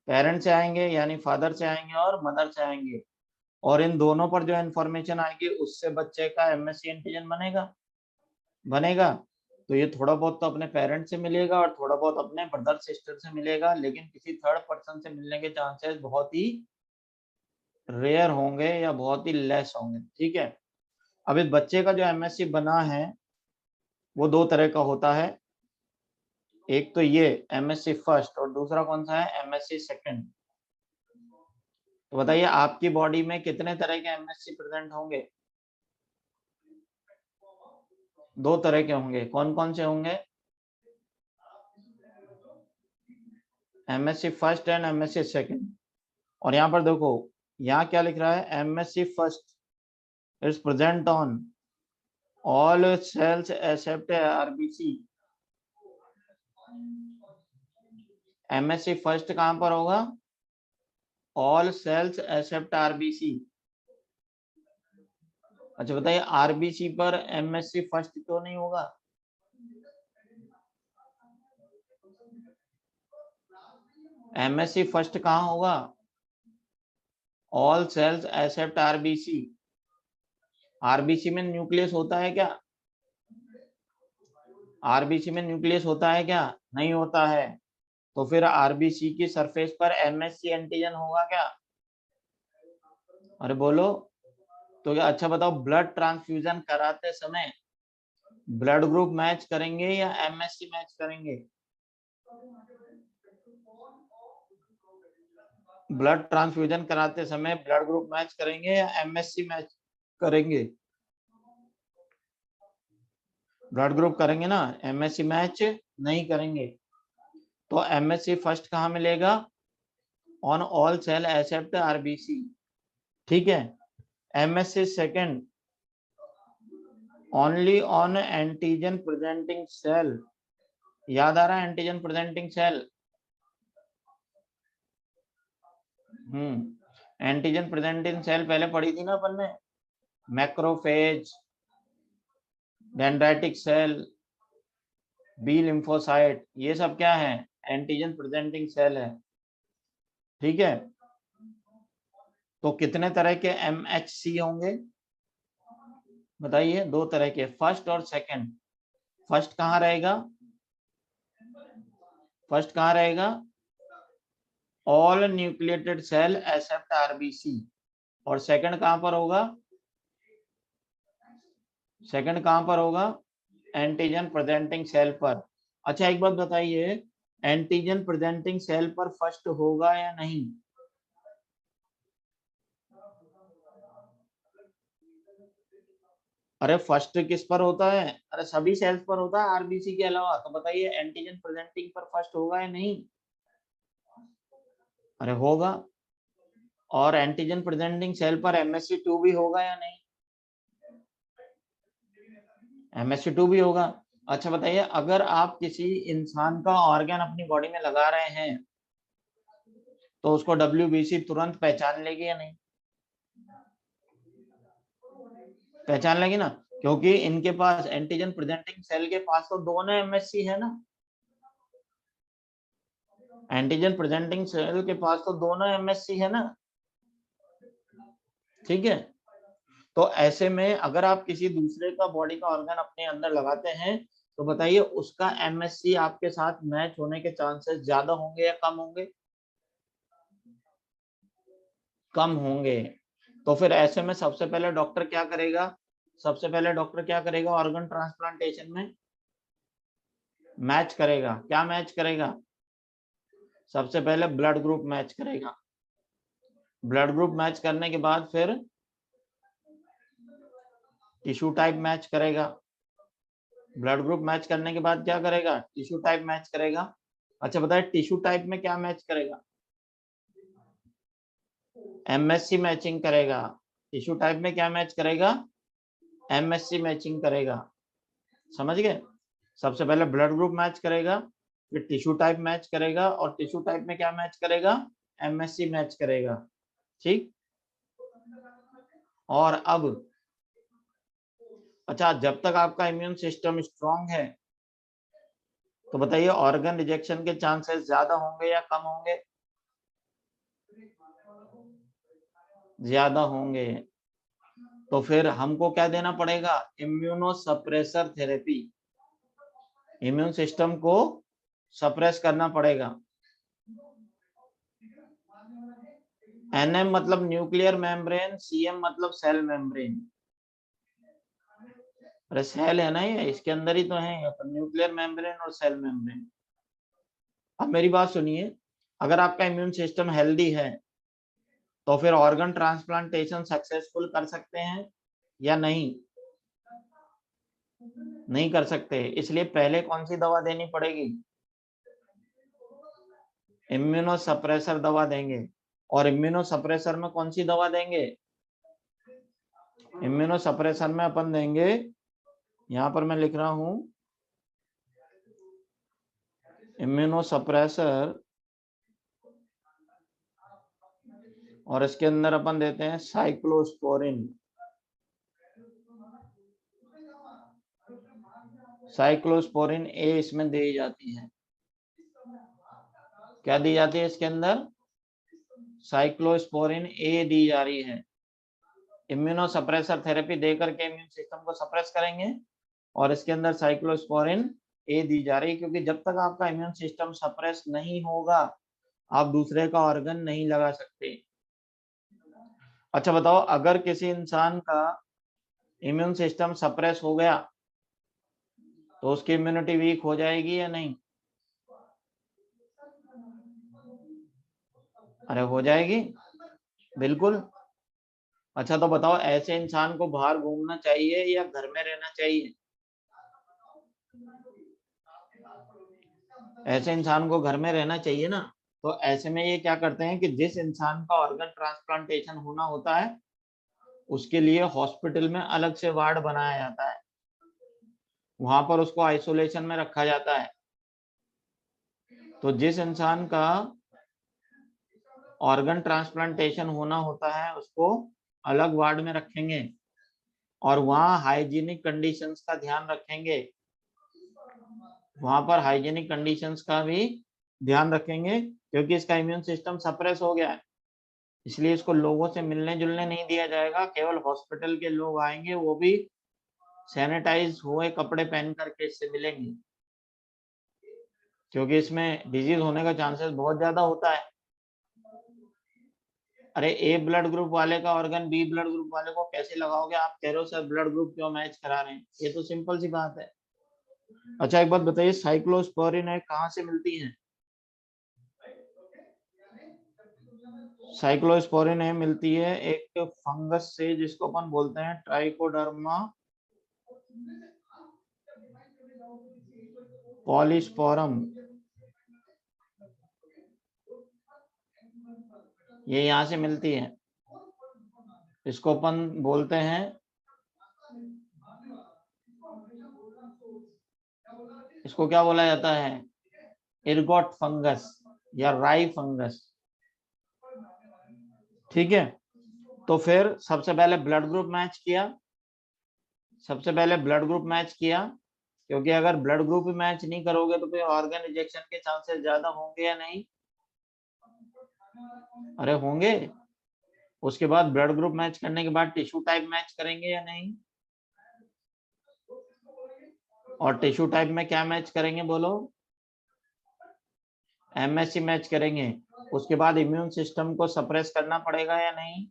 पेरेंट से आएंगे यानी फादर से आएंगे और मदर से आएंगे, और इन दोनों पर जो इंफॉर्मेशन आएगी उससे बच्चे का एमएससी एंटीजन बनेगा। बनेगा। तो ये थोड़ा बहुत तो अपने पेरेंट्स से मिलेगा और थोड़ा बहुत अपने ब्रदर सिस्टर से मिलेगा, लेकिन किसी थर्ड पर्सन से मिलने के चांसेस बहुत ही रेयर होंगे या बहुत ही लेस होंगे। ठीक है, अब इस बच्चे का जो एमएससी बना है वो दो तरह का होता है। एक तो ये एमएससी फर्स्ट, और दूसरा कौन सा है, एमएससी सेकंड। तो बताइए, आपकी बॉडी में कितने तरह के एमएससी प्रेजेंट होंगे? दो तरह के होंगे। कौन कौन से होंगे? MSC first and MSC second. और यहाँ पर देखो, यहाँ क्या लिख रहा है, MSC first is present on all cells except RBC. MSC first कहां पर होगा? All cells except RBC. अच्छा बताइए, आरबीसी पर एमएससी फर्स्ट क्यों नहीं होगा? एमएससी फर्स्ट कहां होगा? All cells except RBC. RBC में न्यूक्लियस होता है क्या? आरबीसी में न्यूक्लियस होता है क्या? नहीं होता है। तो फिर आरबीसी की सरफेस पर एमएससी एंटीजन होगा क्या? अरे बोलो। तो क्या, अच्छा बताओ, ब्लड ट्रांसफ्यूजन कराते समय ब्लड ग्रुप मैच करेंगे या एमएससी मैच करेंगे? ब्लड ट्रांसफ्यूजन कराते समय ब्लड ग्रुप मैच करेंगे या एमएससी मैच करेंगे? ब्लड ग्रुप करेंगे ना, एमएससी मैच नहीं करेंगे। तो एमएससी फर्स्ट कहाँ मिलेगा? On all cell except RBC, ठीक है। MSC second only on antigen presenting cell. याद आ रहा है antigen presenting cell? Antigen presenting cell पहले पढ़ी थी ना अपन ने, macrophage, dendritic cell, B lymphocyte, ये सब क्या है? एंटीजन प्रेजेंटिंग सेल है, ठीक है। तो कितने तरह के एमएचसी होंगे बताइए? 2 तरह के, फर्स्ट और सेकंड। फर्स्ट कहाँ रहेगा? फर्स्ट कहाँ रहेगा? All nucleated cell except RBC. और सेकंड कहां पर होगा? सेकंड कहां पर होगा? एंटीजन प्रेजेंटिंग सेल पर। अच्छा एक बात बताइए, एंटीजन प्रेजेंटिंग सेल पर फर्स्ट होगा या नहीं? अरे फर्स्ट किस पर होता है? अरे सभी सेल्स पर होता है आरबीसी के अलावा। तो बताइए एंटीजन प्रेजेंटिंग पर फर्स्ट होगा या नहीं? अरे होगा। और एंटीजन प्रेजेंटिंग सेल पर MSC2 भी होगा या नहीं? MSC2 भी होगा। अच्छा बताइए, अगर आप किसी इंसान का ऑर्गन अपनी बॉडी में लगा रहे हैं तो उसको WBC तुरंत पहचान लेगी या नहीं? पहचान लेगी ना, क्योंकि इनके पास एंटीजन प्रेजेंटिंग सेल के पास तो दोनों MSC है ना। एंटीजन प्रेजेंटिंग सेल के पास तो दोनों MSC है ना, ठीक है। तो ऐसे में अगर आप किसी दूसरे का बॉडी का ऑर्गन अपने अंदर लगाते हैं तो बताइए उसका MSC आपके साथ मैच होने के चांसेस ज्यादा होंगे या कम होंगे? कम होंगे। तो फिर ऐसे में सबसे पहले डॉक्टर क्या करेगा? सबसे पहले डॉक्टर क्या करेगा ऑर्गन ट्रांसप्लांटेशन में? मैच करेगा। क्या मैच करेगा? सबसे पहले ब्लड ग्रुप मैच करेगा। ब्लड ग्रुप मैच करने के बाद फिर टिश्यू टाइप मैच करेगा। ब्लड ग्रुप मैच करने के बाद क्या करेगा? टिश्यू टाइप मैच करेगा। अच्छा बताइए टिश्यू टाइप में क्या मैच करेगा? MSC मैचिंग करेगा। टिश्यू टाइप में क्या मैच करेगा? MSC मैचिंग करेगा। समझ गए? सबसे पहले ब्लड ग्रुप मैच करेगा, फिर टिश्यू टाइप मैच करेगा, और टिश्यू टाइप में क्या मैच करेगा? MSC मैच करेगा, ठीक। और अब अच्छा, जब तक आपका इम्यून सिस्टम स्ट्रांग है तो बताइए ऑर्गन रिजेक्शन के चांसेस ज्यादा होंगे या कम होंगे? ज्यादा होंगे। तो फिर हमको क्या देना पड़ेगा? Immuno suppressor therapy. Immune system को सप्रेस करना पड़ेगा। NM मतलब न्यूक्लियर मेम्ब्रेन, CM मतलब सेल मेम्ब्रेन। अरे सेल है ना, ये इसके अंदर ही तो है, तो न्यूक्लियर मेम्ब्रेन और सेल मेम्ब्रेन। अब मेरी बात सुनिए, अगर आपका इम्यून सिस्टम हेल्दी है तो फिर ऑर्गन ट्रांसप्लांटेशन सक्सेसफुल कर सकते हैं या नहीं? नहीं कर सकते। इसलिए पहले कौन सी दवा देनी पड़ेगी? इम्यूनो सप्रेसर दवा देंगे। और इम्यूनो सप्रेसर में कौन सी दवा देंगे? इम्यूनो सप्रेसर में अपन देंगे, यहां पर मैं लिख रहा हूं, इम्यूनो सप्रेसर, और इसके अंदर अपन देते हैं साइक्लोस्पोरिन। साइक्लोस्पोरिन ए इसमें दी जाती है। क्या दी जाती है इसके अंदर? साइक्लोस्पोरिन ए दी जा रही है। इम्यूनो सप्रेसर थेरेपी देकर के इम्यून सिस्टम को सप्रेस करेंगे, और इसके अंदर साइक्लोस्पोरिन ए दी जा रही है, क्योंकि जब तक आपका इम्यून सिस्टम सप्रेस नहीं होगा आप दूसरे का ऑर्गन नहीं लगा सकते। अच्छा बताओ, अगर किसी इंसान का इम्यून सिस्टम सप्रेस हो गया तो उसकी इम्यूनिटी वीक हो जाएगी या नहीं? अरे हो जाएगी, बिल्कुल। अच्छा तो बताओ, ऐसे इंसान को बाहर घूमना चाहिए या घर में रहना चाहिए? ऐसे इंसान को घर में रहना चाहिए ना। तो ऐसे में ये क्या करते हैं कि जिस इंसान का ऑर्गन ट्रांसप्लांटेशन होना होता है उसके लिए हॉस्पिटल में अलग से वार्ड बनाया जाता है, वहां पर उसको आइसोलेशन में रखा जाता है। तो जिस इंसान का ऑर्गन ट्रांसप्लांटेशन होना होता है उसको अलग वार्ड में रखेंगे और वहाँ हाइजीनिक कंडीशंस का ध्यान रखेंगे, वहां पर हाइजीनिक कंडीशंस का भी ध्यान रखेंगे, क्योंकि इसका इम्यून सिस्टम सप्रेस हो गया है। इसलिए इसको लोगों से मिलने जुलने नहीं दिया जाएगा, केवल हॉस्पिटल के लोग आएंगे, वो भी सैनिटाइज हुए कपड़े पहन करके इससे मिलेंगे, क्योंकि इसमें डिजीज होने का चांसेस बहुत ज्यादा होता है। अरे ए ब्लड ग्रुप वाले का ऑर्गन बी ब्लड ग्रुप वाले को कैसे लगाओगे? आप कह रहे हो सर ब्लड ग्रुप क्यों मैच करा रहे हैं, ये तो सिंपल सी बात है। अच्छा एक बात बताइए, साइक्लोस्पोरिन कहाँ से मिलती है? साइक्लोस्पोरिन मिलती है एक फंगस से जिसको अपन बोलते हैं ट्राइकोडर्मा पॉलीस्पोरम। ये यहाँ से मिलती है, इसको अपन बोलते हैं, इसको क्या बोला जाता है? इर्गोट फंगस या राई फंगस। ठीक है, तो फिर सबसे पहले ब्लड ग्रुप मैच किया, सबसे पहले ब्लड ग्रुप मैच किया, क्योंकि अगर ब्लड ग्रुप मैच नहीं करोगे तो फिर ऑर्गन रिजेक्शन के चांसेस ज्यादा होंगे या नहीं? अरे होंगे। उसके बाद ब्लड ग्रुप मैच करने के बाद टिश्यू टाइप मैच करेंगे या नहीं? और टिश्यू टाइप में क्या मैच करेंगे बोलो? एमएससी मैच करेंगे। उसके बाद इम्यून सिस्टम को सप्रेस करना पड़ेगा या नहीं?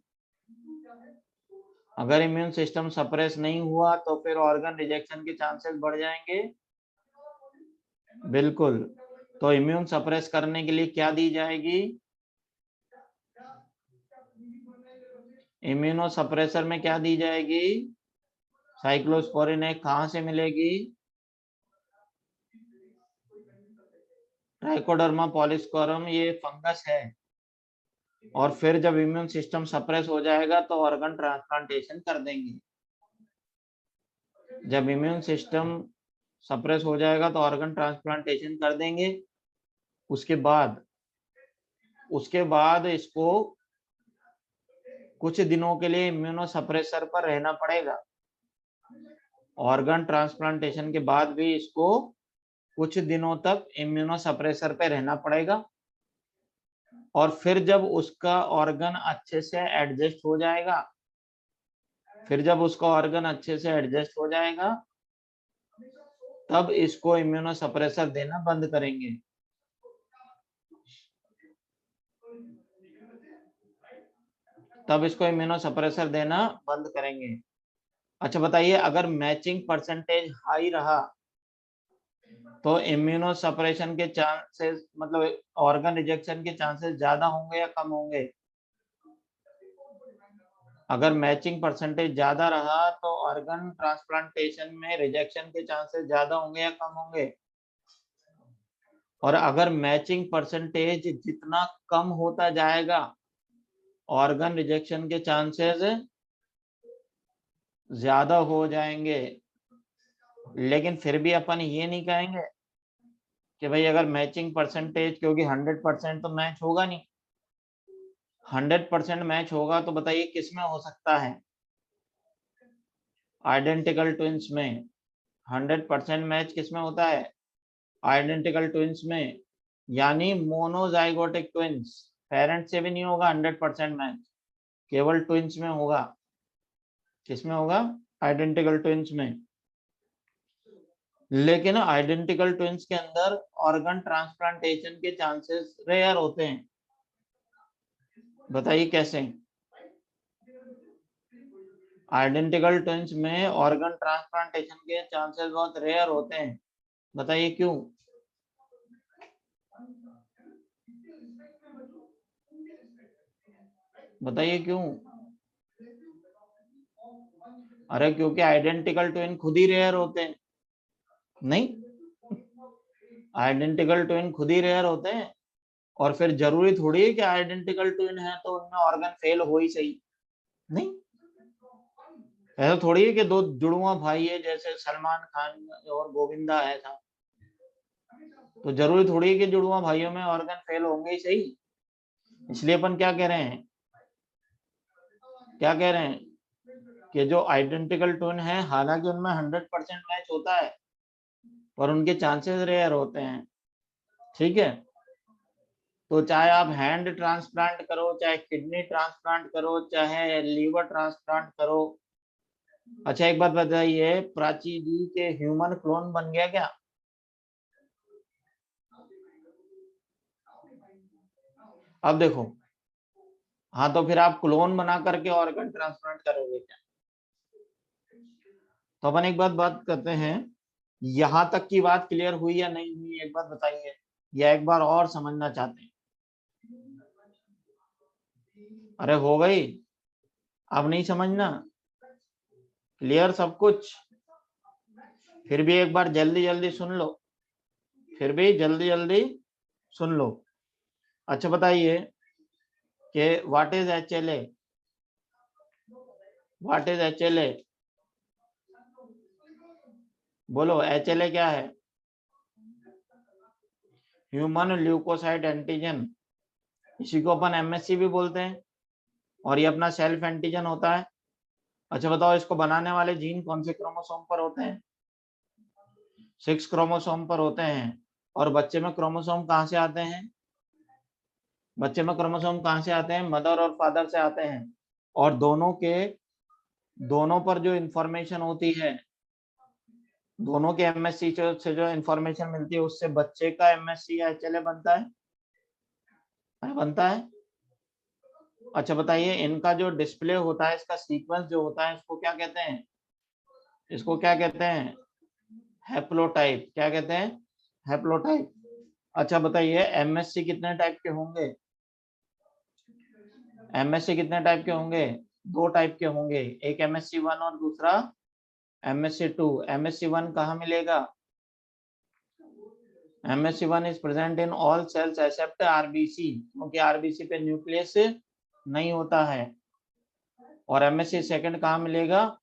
अगर इम्यून सिस्टम सप्रेस नहीं हुआ तो फिर ऑर्गन रिजेक्शन के चांसेस बढ़ जाएंगे, बिल्कुल। तो इम्यून सप्रेस करने के लिए क्या दी जाएगी? इम्यूनो सप्रेसर में क्या दी जाएगी? साइक्लोस्पोरिन कहाँ से मिलेगी? ट्राइकोडर्मा पॉलीस्पोरम, ये फंगस है। और फिर जब इम्यून सिस्टम सप्रेस हो जाएगा तो ऑर्गन ट्रांसप्लांटेशन कर देंगे। जब इम्यून सिस्टम सप्रेस हो जाएगा तो ऑर्गन ट्रांसप्लांटेशन कर देंगे। उसके बाद इसको कुछ दिनों के लिए इम्यूनो सप्रेसर पर रहना पड़ेगा। ऑर्गन ट्रांसप्लांटेशन के बाद भी इसको कुछ दिनों तक इम्यूनो सप्रेसर पे रहना पड़ेगा। और फिर जब उसका ऑर्गन अच्छे से एडजस्ट हो जाएगा, तब इसको इम्यूनो सप्रेसर देना बंद करेंगे। अच्छा बताइए, अगर मैचिंग परसेंटेज हाई रहा तो इम्यूनो सप्रेशन के चांसेस, मतलब ऑर्गन रिजेक्शन के चांसेस ज्यादा होंगे या कम होंगे? अगर मैचिंग परसेंटेज ज्यादा रहा तो ऑर्गन ट्रांसप्लांटेशन में रिजेक्शन के चांसेस ज्यादा होंगे या कम होंगे? और अगर मैचिंग परसेंटेज जितना कम होता जाएगा ऑर्गन रिजेक्शन के चांसेस ज्यादा हो जाएंगे। लेकिन फिर भी अपन ये नहीं कहेंगे कि भाई अगर मैचिंग परसेंटेज, क्योंकि 100% तो मैच होगा नहीं। 100% मैच होगा तो बताइए किस में हो सकता है? आइडेंटिकल ट्विंस में। 100% मैच किस में होता है? आइडेंटिकल ट्विंस में, यानी मोनोजाइगोटिक ट्विंस। पेरेंट से भी नहीं होगा 100% मैच, केवल ट्विंस में होगा। किस में होगा? आइडेंटिकल ट्विंस में। लेकिन आइडेंटिकल ट्विंस के अंदर ऑर्गन ट्रांसप्लांटेशन के चांसेस रेयर होते हैं। बताइए कैसे? आइडेंटिकल ट्विंस में ऑर्गन ट्रांसप्लांटेशन के चांसेस बहुत रेयर होते हैं, बताइए क्यों? बताइए क्यों? अरे क्योंकि आइडेंटिकल ट्विन खुद ही रेयर होते हैं। नहीं, आइडेंटिकल ट्विन खुद ही रेयर होते हैं, और फिर जरूरी थोड़ी है कि आइडेंटिकल ट्विन है तो उनमें ऑर्गन फेल हो ही सही। नहीं, ऐसा थोड़ी है कि दो जुड़वा भाई है जैसे सलमान खान और गोविंदा है था, तो जरूरी थोड़ी है कि जुड़वा भाइयों में ऑर्गन फेल होंगे ही सही। इसलिए अपन क्या कह रहे हैं, क्या कह रहे हैं कि जो आइडेंटिकल ट्विन है हालांकि उनमें 100% मैच होता है पर उनके चांसेस रेयर होते हैं। ठीक है, तो चाहे आप हैंड ट्रांसप्लांट करो, चाहे किडनी ट्रांसप्लांट करो, चाहे लीवर ट्रांसप्लांट करो। अच्छा एक बात बताइए, प्राची जी के ह्यूमन क्लोन बन गया क्या? अब देखो, हाँ तो फिर आप क्लोन बना करके ऑर्गन ट्रांसप्लांट करोगे क्या? तो अपन एक बात करते हैं, यहां तक की बात क्लियर हुई या नहीं हुई, एक बात बताइए, या एक बार और समझना चाहते हैं? अरे हो गई, अब नहीं समझना? क्लियर सब कुछ? फिर भी एक बार जल्दी जल्दी सुन लो, फिर भी जल्दी जल्दी सुन लो। अच्छा बताइए कि what is HLA? What is HLA? बोलो, HLA क्या है? ह्यूमन ल्यूकोसाइट एंटीजन, इसी को अपन MSC भी बोलते हैं, और ये अपना सेल्फ एंटीजन होता है। अच्छा बताओ, इसको बनाने वाले जीन कौन से क्रोमोसोम पर होते हैं? 6 क्रोमोसोम पर होते हैं। और बच्चे में क्रोमोसोम कहाँ से आते हैं? बच्चे में क्रोमोसोम कहाँ से आते हैं? मदर और फादर से आते हैं। और दोनों पर जो इंफॉर्मेशन होती है, दोनों के MSC से जो इंफॉर्मेशन मिलती है उससे बच्चे का MSC या HLA बनता है, बनता है। अच्छा बताइए, इनका जो डिस्प्ले होता है, इसका सीक्वेंस जो होता है, इसको क्या कहते हैं? इसको क्या कहते हैं? हैप्लोटाइप। क्या कहते हैं? हैप्लोटाइप। अच्छा बताइए, MSC कितने टाइप के होंगे? MSC कितने टाइप के होंगे? 2 टाइप के होंगे, एक MSC1 और दूसरा MSC2। MSC1 कहाँ मिलेगा? MSC1 is present in all cells except RBC, क्योंकि RBC पे न्यूक्लियस नहीं होता है। और MSC सेकंड कहाँ मिलेगा?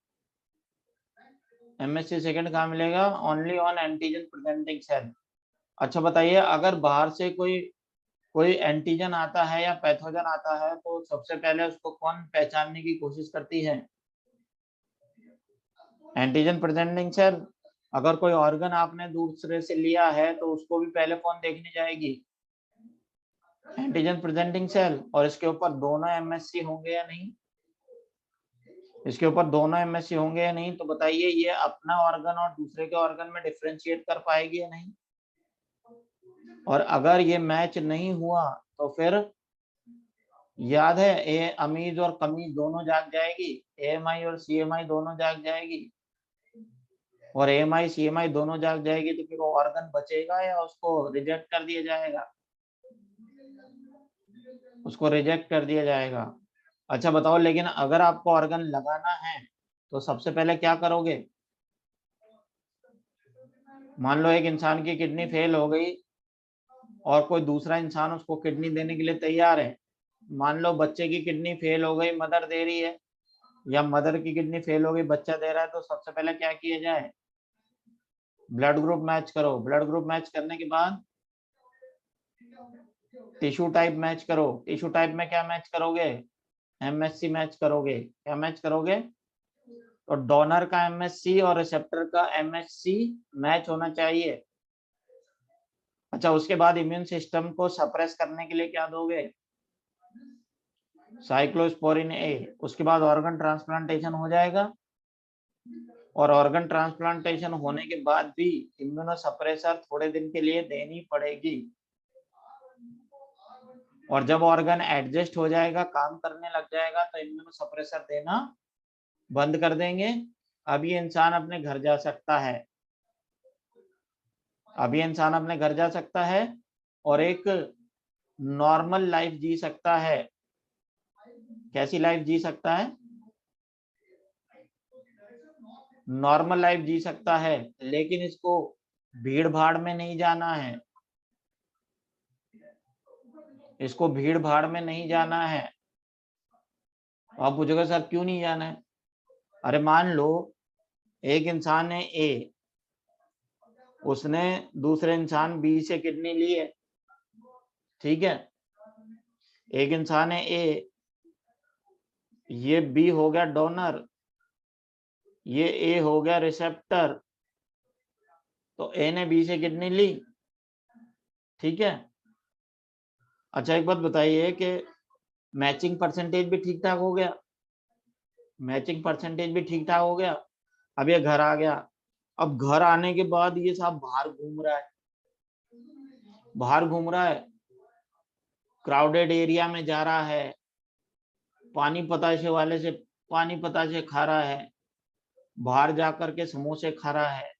MSC सेकंड कहाँ मिलेगा? Only on antigen presenting cell. अच्छा बताइए, अगर बाहर से कोई एंटीजन आता है या पैथोजन आता है तो सबसे पहले उसको कौन पहचानने की कोशिश करती है? Antigen presenting cell. अगर कोई ऑर्गन आपने दूसरे से लिया है तो उसको भी पहले कौन देखने जाएगी? Antigen presenting cell. और इसके ऊपर दोनों MSC होंगे या नहीं? इसके ऊपर दोनों MSC होंगे या नहीं? तो बताइए, ये अपना ऑर्गन और दूसरे के ऑर्गन में डिफरेंशिएट कर पाएगी या नहीं? और अगर ये मैच नहीं हुआ तो फिर याद है, ए अमीज और कमीज दोनों जाग जाएगी, AMI और CMI दोनों जाग जाएगी, और AMI CMI दोनों जाग जाएगी, तो फिर वो ऑर्गन बचेगा या उसको रिजेक्ट कर दिया जाएगा? उसको रिजेक्ट कर दिया जाएगा। अच्छा बताओ, लेकिन अगर आपको ऑर्गन लगाना है तो सबसे पहले क्या करोगे? मान लो एक इंसान की किडनी फेल हो गई और कोई दूसरा इंसान उसको किडनी देने के लिए तैयार है। मान लो बच्चे की किडनी फेल हो गई, मदर दे रही है, या मदर की किडनी फेल हो गई, बच्चा दे रहा है, तो सबसे पहले क्या किया जाए? ब्लड ग्रुप मैच करो। ब्लड ग्रुप मैच करने के बाद टिश्यू टाइप मैच करो। टिश्यू टाइप में क्या मैच करोगे? MSC मैच करोगे। क्या मैच करोगे? तो डोनर का MSC और रिसेप्टर का MSC मैच होना चाहिए। अच्छा, उसके बाद इम्यून सिस्टम को सप्रेस करने के लिए क्या दोगे? Cyclosporin A। उसके बाद ऑर्गन ट्रांसप्लांटेशन हो जाएगा, और ऑर्गन ट्रांसप्लांटेशन होने के बाद भी इम्यूनोसप्रेसर थोड़े दिन के लिए देनी पड़ेगी। और जब ऑर्गन एडजस्ट हो जाएगा, काम करने लग जाएगा, तो इम्यूनोसप्रेसर देना बंद कर देंगे, अब ये इंसान अपने घर जा सकता है। अब ये इंसान अपने घर जा सकता है और एक नॉर्मल लाइफ जी सकता है। कैसी लाइफ जी सकता है? नॉर्मल लाइफ जी सकता है, लेकिन इसको भीड़ भाड़ में नहीं जाना है। इसको भीड़ भाड़ में नहीं जाना है। आप पूछोगे सर क्यों नहीं जाना है? अरे मान लो एक इंसान है ए, उसने दूसरे इंसान बी से किडनी ली है, ठीक है। एक इंसान है ए, ये बी हो गया डोनर, ये ए हो गया रिसेप्टर, तो ए ने बी से किडनी ली, ठीक है। अच्छा एक बात बताइए कि मैचिंग परसेंटेज भी ठीक ठाक हो गया? मैचिंग परसेंटेज भी ठीक ठाक हो गया। अब ये घर आ गया। अब घर आने के बाद ये साहब बाहर घूम रहा है, बाहर घूम रहा है, क्राउडेड एरिया में जा रहा है, पानी पताशे वाले से पानी पताशे खा रहा है, बाहर जा करके समोसे खा रहा है।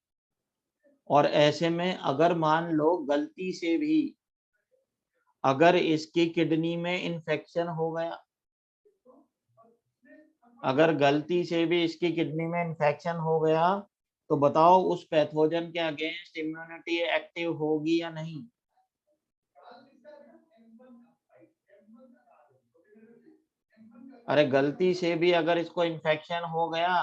और ऐसे में अगर मान लो गलती से भी अगर इसकी किडनी में इन्फेक्शन हो गया, अगर गलती से भी इसकी किडनी में इन्फेक्शन हो गया, तो बताओ उस पैथोजन के अगेंस्ट इम्यूनिटी एक्टिव होगी या नहीं? अरे गलती से भी अगर इसको इन्फेक्शन हो गया,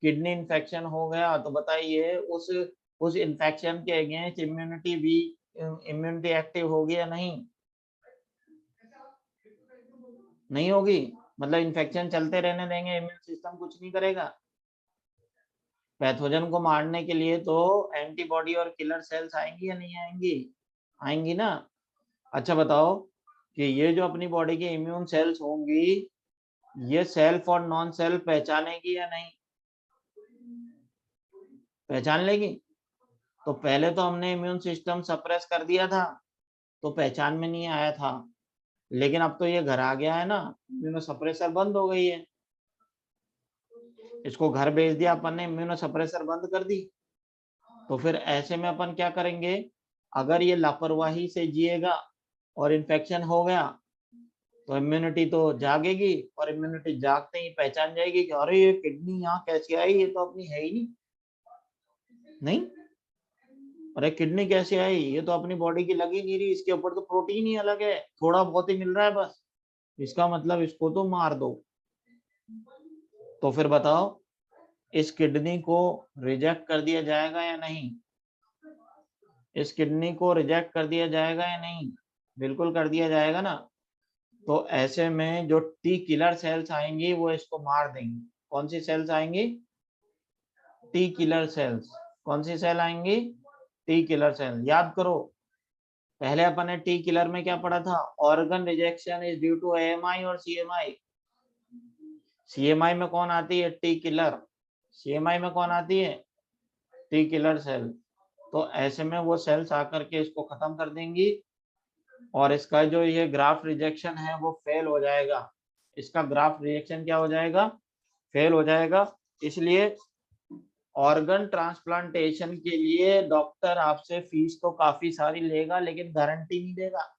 किडनी इन्फेक्शन हो गया, तो बताइए उस इन्फेक्शन के अगेंस्ट इम्यूनिटी एक्टिव होगी या नहीं? नहीं होगी। मतलब इन्फेक्शन चलते रहने देंगे, इम्यून सिस्टम कुछ नहीं करेगा। पैथोजन को मारने के लिए तो एंटीबॉडी और किलर सेल्स आएंगी या नहीं आएंगी? आएंगी ना। अच्छा बताओ कि ये जो अपनी बॉडी की इम्यून सेल्स होंगी, ये सेल्फ और नॉन सेल्फ पहचानेगी या नहीं? पहचान लेगी। तो पहले तो हमने इम्यून सिस्टम सप्रेस कर दिया था, तो पहचान में नहीं आया था। लेकिन अब तो ये घर आ गया है ना, इम्यूनो सप्रेसर बंद हो गई है, इसको घर भेज दिया अपन ने, इम्यूनो सप्रेसर बंद कर दी। तो फिर ऐसे में अपन क्या करेंगे? अगर ये लापरवाही से जिएगा और इन्फेक्शन हो गया, तो इम्यूनिटी तो जागेगी, और इम्यूनिटी जागते ही पहचान जाएगी कि अरे ये किडनी यहाँ कैसे आई, ये तो अपनी है ही नहीं। नहीं, अरे किडनी कैसे आई, ये तो अपनी बॉडी की लग ही नहीं रही, इसके ऊपर तो प्रोटीन ही अलग है, थोड़ा बहुत ही मिल रहा है बस, इसका मतलब इसको तो मार दो। तो फिर बताओ इस किडनी को रिजेक्ट कर दिया जाएगा या नहीं? इस किडनी को रिजेक्ट कर दिया जाएगा या नहीं? बिल्कुल कर दिया जाएगा ना। तो ऐसे में जो टी किलर सेल्स आएंगी वो इसको मार देंगी। कौन सी सेल्स आएंगी? T killer cells. कौन सी सेल आएंगी? T killer cell. याद करो, पहले अपन ने टी किलर में क्या पढ़ा था? Organ rejection is due to AMI और सीएमआई। सीएमआई में कौन आती है? T killer. सीएमआई में कौन आती है? T killer cell. तो ऐसे में वो सेल्स आकर के इसको खत्म कर देंगी, और इसका जो ये ग्राफ्ट रिजेक्शन है वो फेल हो जाएगा। इसका ग्राफ्ट रिजेक्शन क्या हो जाएगा? फेल हो जाएगा। इसलिए ऑर्गन ट्रांसप्लांटेशन के लिए डॉक्टर आपसे फीस तो काफी सारी लेगा, लेकिन गारंटी नहीं देगा।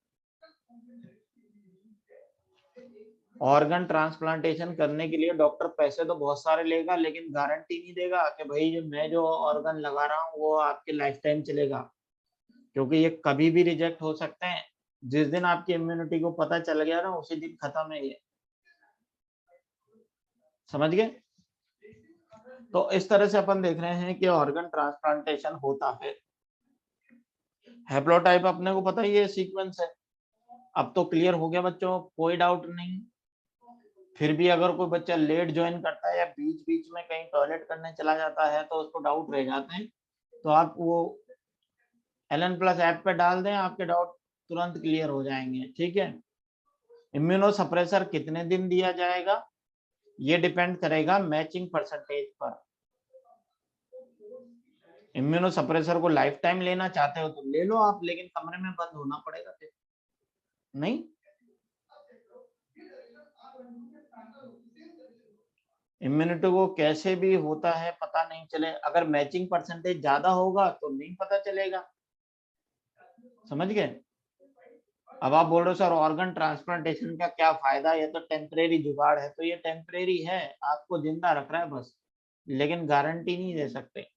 ऑर्गन ट्रांसप्लांटेशन करने के लिए डॉक्टर पैसे तो बहुत सारे लेगा, लेकिन गारंटी नहीं देगा कि भाई मैं जो ऑर्गन लगा रहा हूँ वो आपके लाइफ टाइम चलेगा, क्योंकि ये कभी भी रिजेक्ट हो सकते हैं। जिस दिन आपकी इम्यूनिटी को पता चल गया ना, उसी दिन खत्म है ये। समझ गए? तो इस तरह से अपन देख रहे हैं कि ऑर्गन ट्रांसप्लांटेशन होता है। हैप्लोटाइप अपने को पता ही है, सीक्वेंस है। अब तो क्लियर हो गया बच्चों, कोई डाउट नहीं। फिर भी अगर कोई बच्चा लेट ज्वाइन करता है या बीच बीच में कहीं टॉयलेट करने चला जाता है तो उसको डाउट रह जाते हैं, तो आप वो LN+ ऐप पे डाल दें, आपके डाउट तुरंत क्लियर हो जाएंगे। ठीक है। इम्यूनो सप्रेसर कितने दिन दिया जाएगा, ये डिपेंड करेगा मैचिंग परसेंटेज पर। इम्यूनो सप्रेसर को लाइफ टाइम लेना चाहते हो तो ले लो आप, लेकिन कमरे में बंद होना पड़ेगा फिर। नहीं, इम्यूनिटी को कैसे भी होता है पता नहीं चले, अगर मैचिंग परसेंटेज ज्यादा होगा तो नहीं पता चलेगा, समझ गए। अब आप बोल रहे हो सर ऑर्गन ट्रांसप्लांटेशन का क्या फायदा, ये तो टेम्परेरी जुगाड़ है, तो ये टेम्परेरी है, आपको जिंदा रख रहा है बस, लेकिन गारंटी नहीं दे सकते।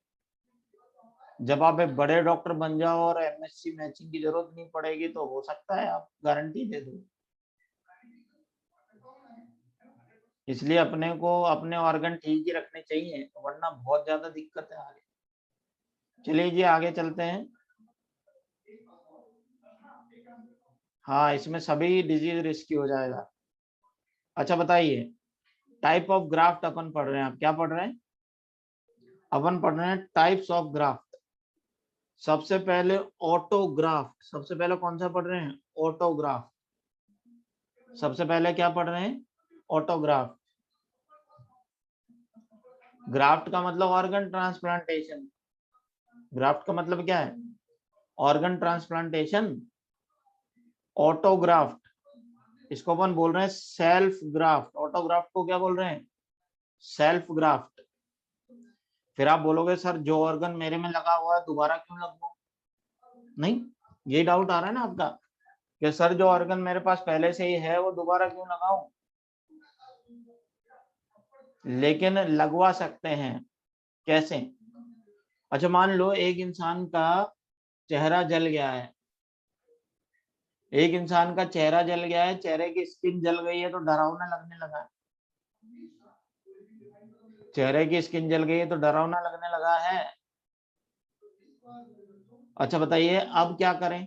जब आप एक बड़े डॉक्टर बन जाओ और एमएससी मैचिंग की जरूरत नहीं पड़ेगी तो हो सकता है आप गारंटी दे दो। इसलिए अपने को अपने ऑर्गन ठीक ही रखने चाहिए, वरना बहुत ज्यादा दिक्कत है आगे। चलिए जी आगे चलते हैं। हाँ, इसमें सभी डिजीज रिस्की हो जाएगा। अच्छा बताइए, टाइप ऑफ ग्राफ्ट अपन पढ़ रहे हैं, आप क्या पढ़ रहे हैं? अपन पढ़ रहे हैं टाइप्स ऑफ ग्राफ्ट। सबसे पहले ऑटोग्राफ्ट, सबसे पहले कौन सा पढ़ रहे हैं? ऑटोग्राफ्ट। सबसे पहले क्या पढ़ रहे हैं? ऑटोग्राफ्ट। ग्राफ्ट का मतलब ऑर्गन ट्रांसप्लांटेशन। ग्राफ्ट का मतलब क्या है? Organ transplantation. ऑटोग्राफ्ट इसको अपन बोल रहे हैं सेल्फ ग्राफ्ट। ऑटोग्राफ्ट को क्या बोल रहे हैं? Self graft. फिर आप बोलोगे सर जो ऑर्गन मेरे में लगा हुआ है दोबारा क्यों लगवाऊं? नहीं, ये डाउट आ रहा है ना आपका कि सर जो ऑर्गन मेरे पास पहले से ही है वो दोबारा क्यों लगाऊं? लेकिन लगवा सकते हैं। कैसे? अच्छा मान लो एक इंसान का चेहरा जल गया है, एक इंसान का चेहरा जल गया है, चेहरे की स्किन जल गई है तो डरावना लगने लगा है। चेहरे की स्किन जल गई है तो डरावना लगने लगा है। अच्छा बताइए अब क्या करें?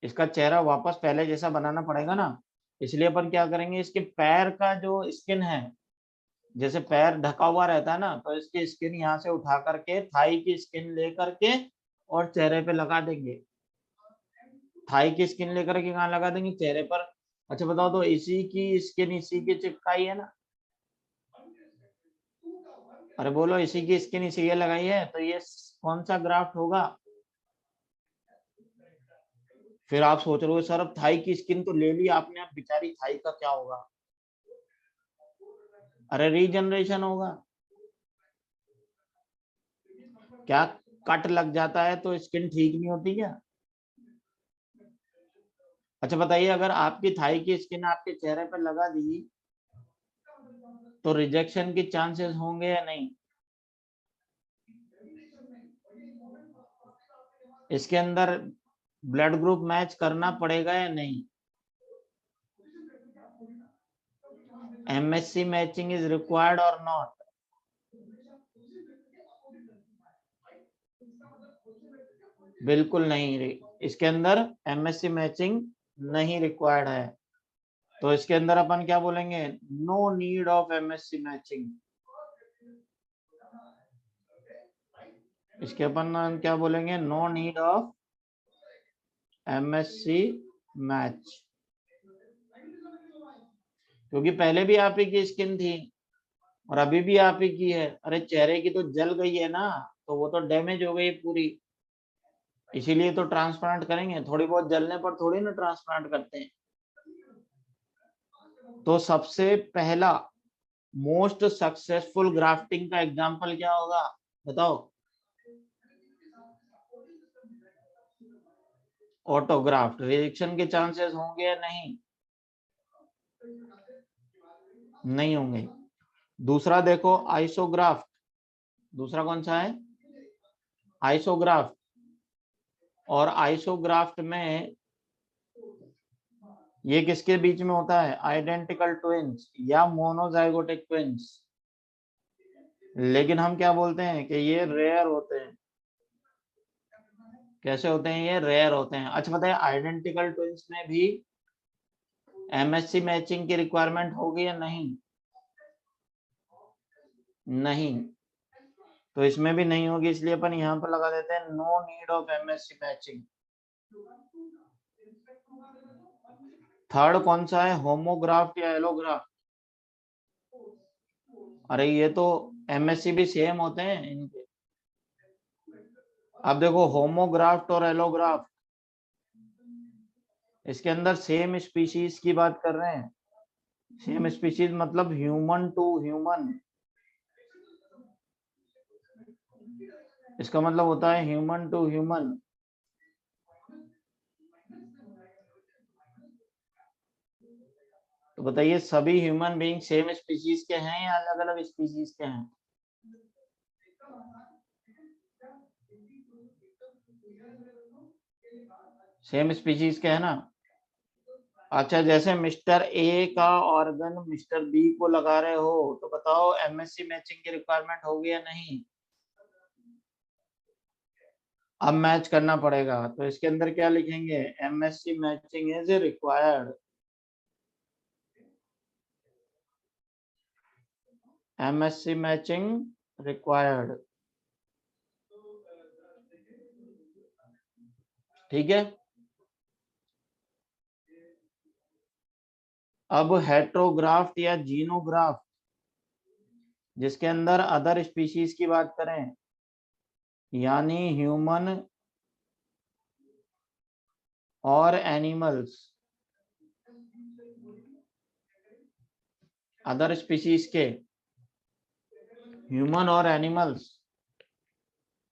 इसका चेहरा वापस पहले जैसा बनाना पड़ेगा ना, इसलिए अपन क्या करेंगे, इसके पैर का जो स्किन है, जैसे पैर ढका हुआ रहता है ना, तो इसकी स्किन यहाँ से उठा करके थाई की स्किन ले करके और चेहरे पे लगा देंगे। थाई की स्किन लेकर के कहाँ लगा देंगे? चेहरे पर। अच्छा बताओ, तो इसी की स्किन इसी की चिपकाई है ना? अरे बोलो, इसी की स्किन इसी के लगाई है, तो ये कौन सा ग्राफ्ट होगा? फिर आप सोच रहे हो सर अब थाई की स्किन तो ले ली आपने, अब बेचारी थाई का क्या होगा? अरे रीजनरेशन होगा। क्या कट लग जाता है तो स्किन ठीक नहीं होती क्या? अच्छा बताइए, अगर आपकी थाई की स्किन आपके चेहरे पर लगा दी तो रिजेक्शन के चांसेस होंगे या नहीं? इसके अंदर ब्लड ग्रुप मैच करना पड़ेगा या नहीं? एमएससी मैचिंग इज रिक्वायर्ड और नॉट? बिल्कुल नहीं, इसके अंदर एमएससी मैचिंग नहीं रिक्वायर्ड है। तो इसके अंदर अपन क्या बोलेंगे? No need of MSC matching. इसके अपन क्या बोलेंगे? No need of MSC match, क्योंकि पहले भी आप ही की स्किन थी और अभी भी आप ही की है। अरे चेहरे की तो जल गई है ना, तो वो तो डैमेज हो गई पूरी, इसीलिए तो ट्रांसप्लांट करेंगे। थोड़ी बहुत जलने पर थोड़ी ना ट्रांसप्लांट करते हैं। तो सबसे पहला मोस्ट सक्सेसफुल ग्राफ्टिंग का एग्जांपल क्या होगा? बताओ। ऑटोग्राफ्ट। रिजेक्शन के चांसेस होंगे या नहीं? नहीं होंगे। दूसरा देखो आइसोग्राफ्ट। दूसरा कौन सा है? आइसोग्राफ्ट। और आइसोग्राफ्ट में ये किसके बीच में होता है? आइडेंटिकल ट्विंस या मोनोजाइगोटिक ट्विंस। लेकिन हम क्या बोलते हैं कि ये रेयर होते हैं। कैसे होते हैं? ये रेयर होते हैं। अच्छा बताइए, आइडेंटिकल ट्विंस में भी एमएससी मैचिंग की रिक्वायरमेंट होगी या नहीं? नहीं, तो इसमें भी नहीं होगी, इसलिए अपन यहाँ पर लगा देते हैं no need of MSC matching. Third कौन सा है? होमोग्राफ्ट या एलोग्राफ्ट? अरे ये तो एमएससी भी सेम होते हैं इनके। अब देखो होमोग्राफ्ट और एलोग्राफ्ट, इसके अंदर सेम स्पीशीज की बात कर रहे हैं, सेम स्पीशीज मतलब ह्यूमन टू ह्यूमन, इसका मतलब होता है ह्यूमन टू ह्यूमन। तो बताइए सभी ह्यूमन बीइंग सेम स्पीशीज के हैं या अलग अलग स्पीशीज के हैं? सेम स्पीशीज के है ना। अच्छा, जैसे मिस्टर ए का ऑर्गन मिस्टर बी को लगा रहे हो तो बताओ एमएससी मैचिंग की रिक्वायरमेंट होगी या नहीं? अब मैच करना पड़ेगा, तो इसके अंदर क्या लिखेंगे? MSc matching is required, MSc matching required. ठीक है। अब हेट्रोग्राफ्ट या जीनोग्राफ्ट, जिसके अंदर अदर स्पीशीज की बात करें, यानी ह्यूमन और एनिमल्स, अदर स्पीशीज के, ह्यूमन और एनिमल्स,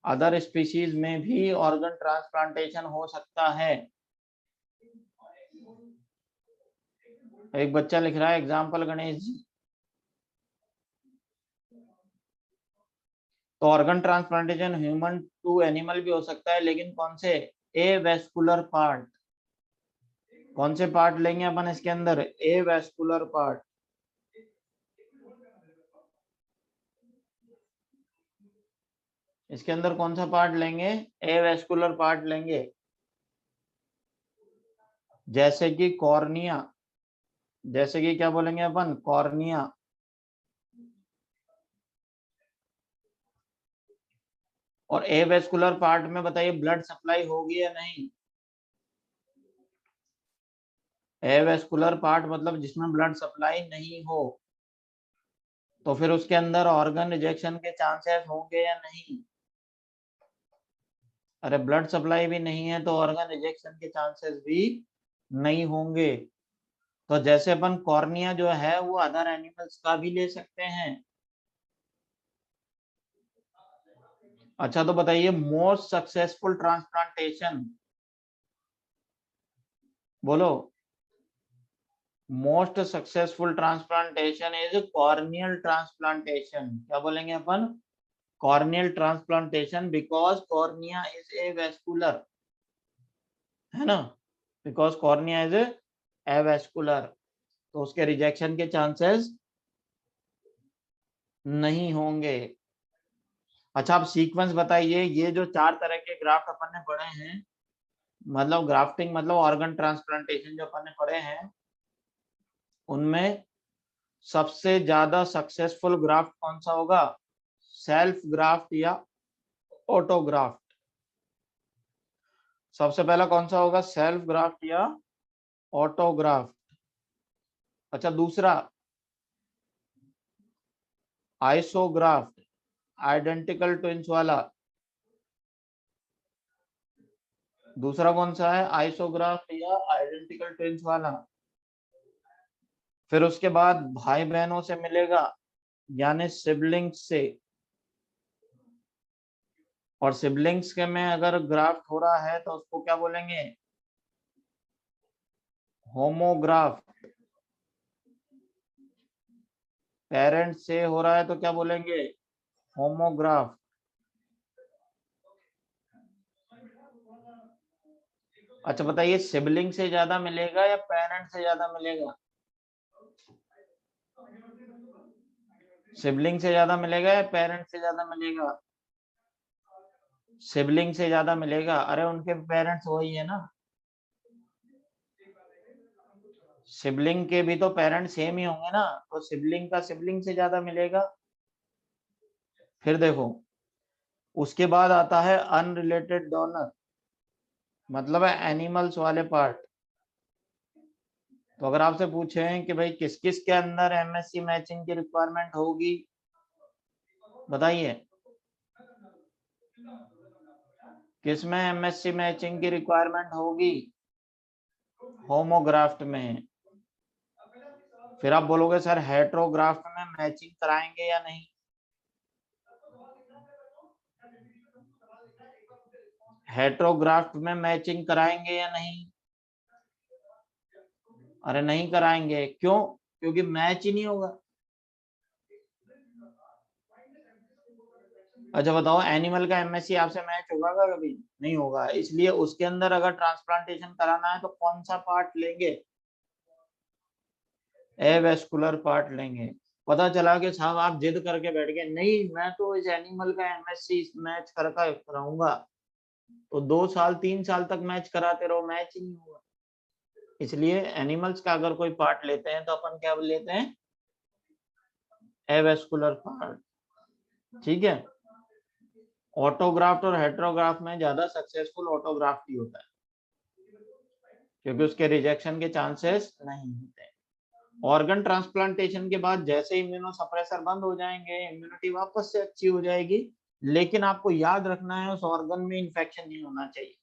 अदर स्पीशीज में भी ऑर्गन ट्रांसप्लांटेशन हो सकता है। एक बच्चा लिख रहा है एग्जाम्पल गणेश जी। तो organ transplantation human to animal भी हो सकता है, लेकिन कौन से? Avascular part. कौन से पार्ट लेंगे अपन इसके अंदर? Avascular part. इसके अंदर कौन सा पार्ट लेंगे? ए वेस्कुलर पार्ट लेंगे, जैसे कि कॉर्निया, जैसे कि क्या बोलेंगे अपन? कॉर्निया। और ए वेस्कुलर पार्ट में बताइए ब्लड सप्लाई होगी या नहीं? ए वेस्कुलर पार्ट मतलब जिसमें ब्लड सप्लाई नहीं हो, तो फिर उसके अंदर ऑर्गन रिजेक्शन के चांसेस होंगे या नहीं? अरे ब्लड सप्लाई भी नहीं है तो ऑर्गन रिजेक्शन के चांसेस भी नहीं होंगे। तो जैसे अपन कॉर्निया जो है वो अदर एनिमल्स का भी ले सकते हैं। अच्छा, तो बताइए मोस्ट सक्सेसफुल ट्रांसप्लांटेशन, बोलो। Most successful transplantation is corneal transplantation. क्या बोलेंगे अपन? Corneal transplantation, because cornea is avascular, है ना, because cornea is avascular, तो उसके रिजेक्शन के चांसेस नहीं होंगे। अच्छा, आप सीक्वेंस बताइए, ये जो 4 तरह के ग्राफ्ट अपन ने पढ़े हैं, मतलब ग्राफ्टिंग मतलब ऑर्गन ट्रांसप्लांटेशन जो अपन ने पढ़े हैं, उनमें सबसे ज्यादा सक्सेसफुल ग्राफ्ट कौन सा होगा? सेल्फ ग्राफ्ट या ऑटोग्राफ्ट? सबसे पहला कौन सा होगा? सेल्फ ग्राफ्ट या ऑटोग्राफ्ट? अच्छा, दूसरा आइसोग्राफ्ट, आइडेंटिकल ट्विंस वाला। दूसरा कौन सा है? आइसोग्राफ्ट या आइडेंटिकल ट्विंस वाला। फिर उसके बाद भाई बहनों से मिलेगा, यानी सिबलिंग्स से। और सिबलिंग्स के में अगर ग्राफ्ट हो रहा है तो उसको क्या बोलेंगे? होमोग्राफ्ट। पेरेंट्स से हो रहा है तो क्या बोलेंगे? होमोग्राफ्ट। अच्छा बताइए, सिबलिंग से ज्यादा मिलेगा या पेरेंट से ज्यादा मिलेगा? सिबलिंग से ज्यादा मिलेगा या पेरेंट से ज्यादा मिलेगा? सिबलिंग से ज्यादा मिलेगा। अरे उनके पेरेंट्स वही है ना, सिबलिंग के भी तो पेरेंट्स सेम ही होंगे ना, तो सिबलिंग का सिबलिंग से ज्यादा मिलेगा। फिर देखो, उसके बाद आता है अनरिलेटेड डोनर, मतलब है एनिमल्स वाले पार्ट। तो अगर आपसे पूछें कि भाई किस किस के अंदर एमएससी मैचिंग की रिक्वायरमेंट होगी, बताइए किस में एमएससी मैचिंग की रिक्वायरमेंट होगी? होमोग्राफ्ट में। फिर आप बोलोगे सर हेट्रोग्राफ्ट में मैचिंग कराएंगे या नहीं? हेट्रोग्राफ्ट में मैचिंग कराएंगे या नहीं? अरे नहीं कराएंगे, क्यों? क्योंकि मैच ही नहीं होगा। अच्छा बताओ, एनिमल का एमएससी आपसे मैच होगा क्या कभी? नहीं होगा। इसलिए उसके अंदर अगर ट्रांसप्लांटेशन कराना है तो कौन सा पार्ट लेंगे? एवेस्कुलर पार्ट लेंगे। पता चला कि साहब आप जिद करके बैठ गए, नहीं मैं तो इस एनिमल का एमएससी मैच करके कराऊंगा, तो 2 साल 3 साल तक मैच कराते रहो, मैच ही नहीं होगा। इसलिए एनिमल्स का अगर कोई पार्ट लेते हैं तो अपन क्या लेते हैं? Avascular part. ठीक है। ऑटोग्राफ्ट और हेट्रोग्राफ्ट में ज्यादा सक्सेसफुल ऑटोग्राफ्ट ही होता है, क्योंकि उसके रिजेक्शन के चांसेस नहीं होते। ऑर्गन ट्रांसप्लांटेशन के बाद जैसे इम्यूनो सप्रेसर बंद हो जाएंगे, इम्यूनिटी वापस से अच्छी हो जाएगी, लेकिन आपको याद रखना है उस ऑर्गन में इंफेक्शन नहीं होना चाहिए,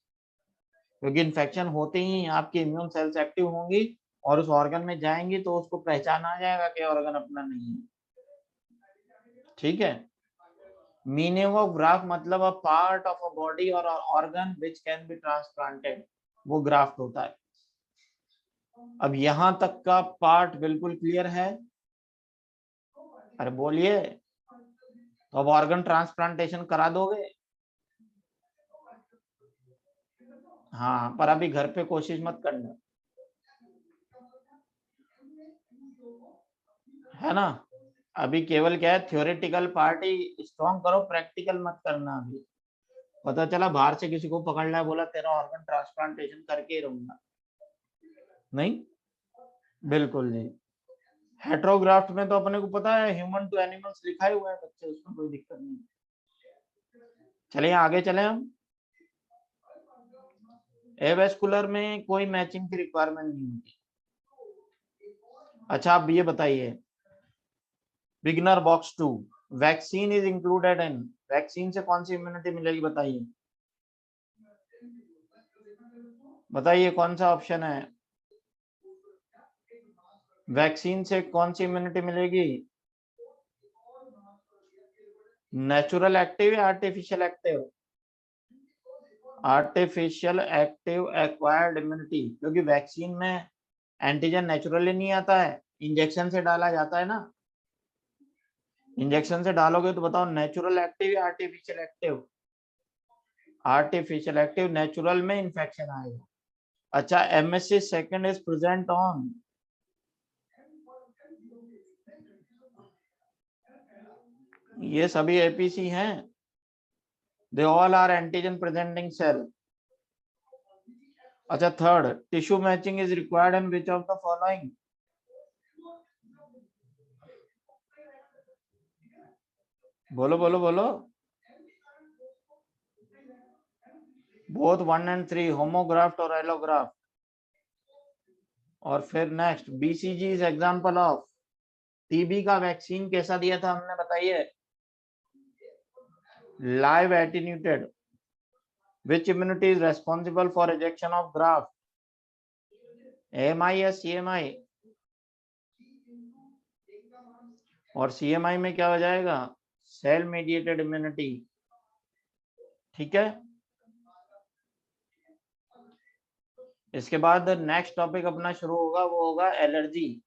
क्योंकि इंफेक्शन होते ही आपकी इम्यून सेल्स एक्टिव होंगी और उस ऑर्गन में जाएंगी तो उसको पहचान आ जाएगा कि ऑर्गन अपना नहीं है। ठीक है। मीनिंग ऑफ ग्राफ्ट मतलब a part of a body or organ which can be transplanted, वो ग्राफ्ट होता है। अब यहां तक का पार्ट बिल्कुल क्लियर है? अरे बोलिए। तो अब ऑर्गन ट्रांसप्लांटेशन करा दोगे? हाँ, पर अभी घर पे कोशिश मत करना, है ना। अभी केवल क्या है, थ्योरेटिकल पार्ट ही स्ट्रॉन्ग करो, प्रैक्टिकल मत करना। अभी पता चला बाहर से किसी को पकड़ लिया, बोला तेरा ऑर्गन ट्रांसप्लांटेशन करके ही रहूंगा, नहीं, बिल्कुल नहीं। हेट्रोग्राफ्ट में तो अपने को पता है ह्यूमन टू एनिमल्स लिखा ही हुआ है बच्चे, उसमें कोई दिक्कत नहीं। चलिए आगे चले हम। एवेस्कुलर में कोई मैचिंग की रिक्वायरमेंट नहीं होती। अच्छा आप ये बताइए, beginner box 2, vaccine is included in, vaccine से कौन सी इम्यूनिटी मिलेगी बताइए? बताइए कौन सा ऑप्शन है? वैक्सीन से कौन सी इम्यूनिटी मिलेगी? नेचुरल एक्टिव या artificial active? Artificial active acquired immunity, क्योंकि वैक्सीन में एंटीजन नेचुरली नहीं आता है, इंजेक्शन से डाला जाता है ना। इंजेक्शन से डालोगे तो बताओ नेचुरल एक्टिव या artificial active? Artificial active, natural में इन्फेक्शन आएगा। अच्छा, MHC second is present on, ये सभी एपीसी हैं, they all are antigen presenting cell. अच्छा third, tissue matching is required in which of the following? बोलो बोलो बोलो। बोथ 1 and 3, होमोग्राफ्ट और एलोग्राफ्ट। और फिर next, BCG is example of, TB का वैक्सीन कैसा दिया था हमने बताइए? Live attenuated. Which immunity is responsible for rejection of graft? AMI या सीएमआई? और सीएमआई में क्या हो जाएगा? Cell mediated immunity. ठीक है। इसके बाद नेक्स्ट टॉपिक अपना शुरू होगा, वो होगा एलर्जी।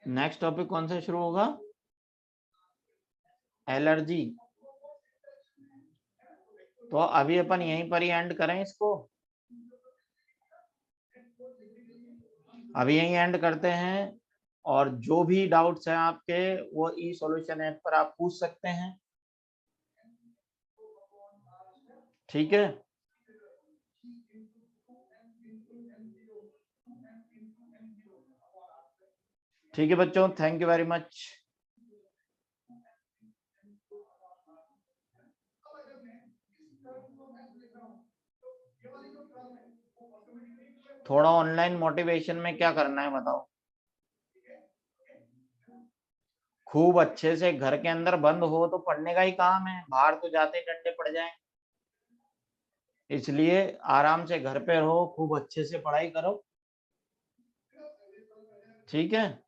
नेक्स्ट टॉपिक कौन सा शुरू होगा? एलर्जी। तो अभी अपन यहीं पर ही एंड करें इसको, अभी यहीं एंड करते हैं। और जो भी डाउट्स हैं आपके वो ई सॉल्यूशन ऐप पर आप पूछ सकते हैं। ठीक है। ठीक है बच्चों, थैंक यू वेरी मच। थोड़ा ऑनलाइन मोटिवेशन में क्या करना है बताओ? खूब अच्छे से घर के अंदर बंद हो तो पढ़ने का ही काम है, बाहर तो जाते ही डंडे पड़ जाएं। इसलिए आराम से घर पे रहो, खूब अच्छे से पढ़ाई करो। ठीक है।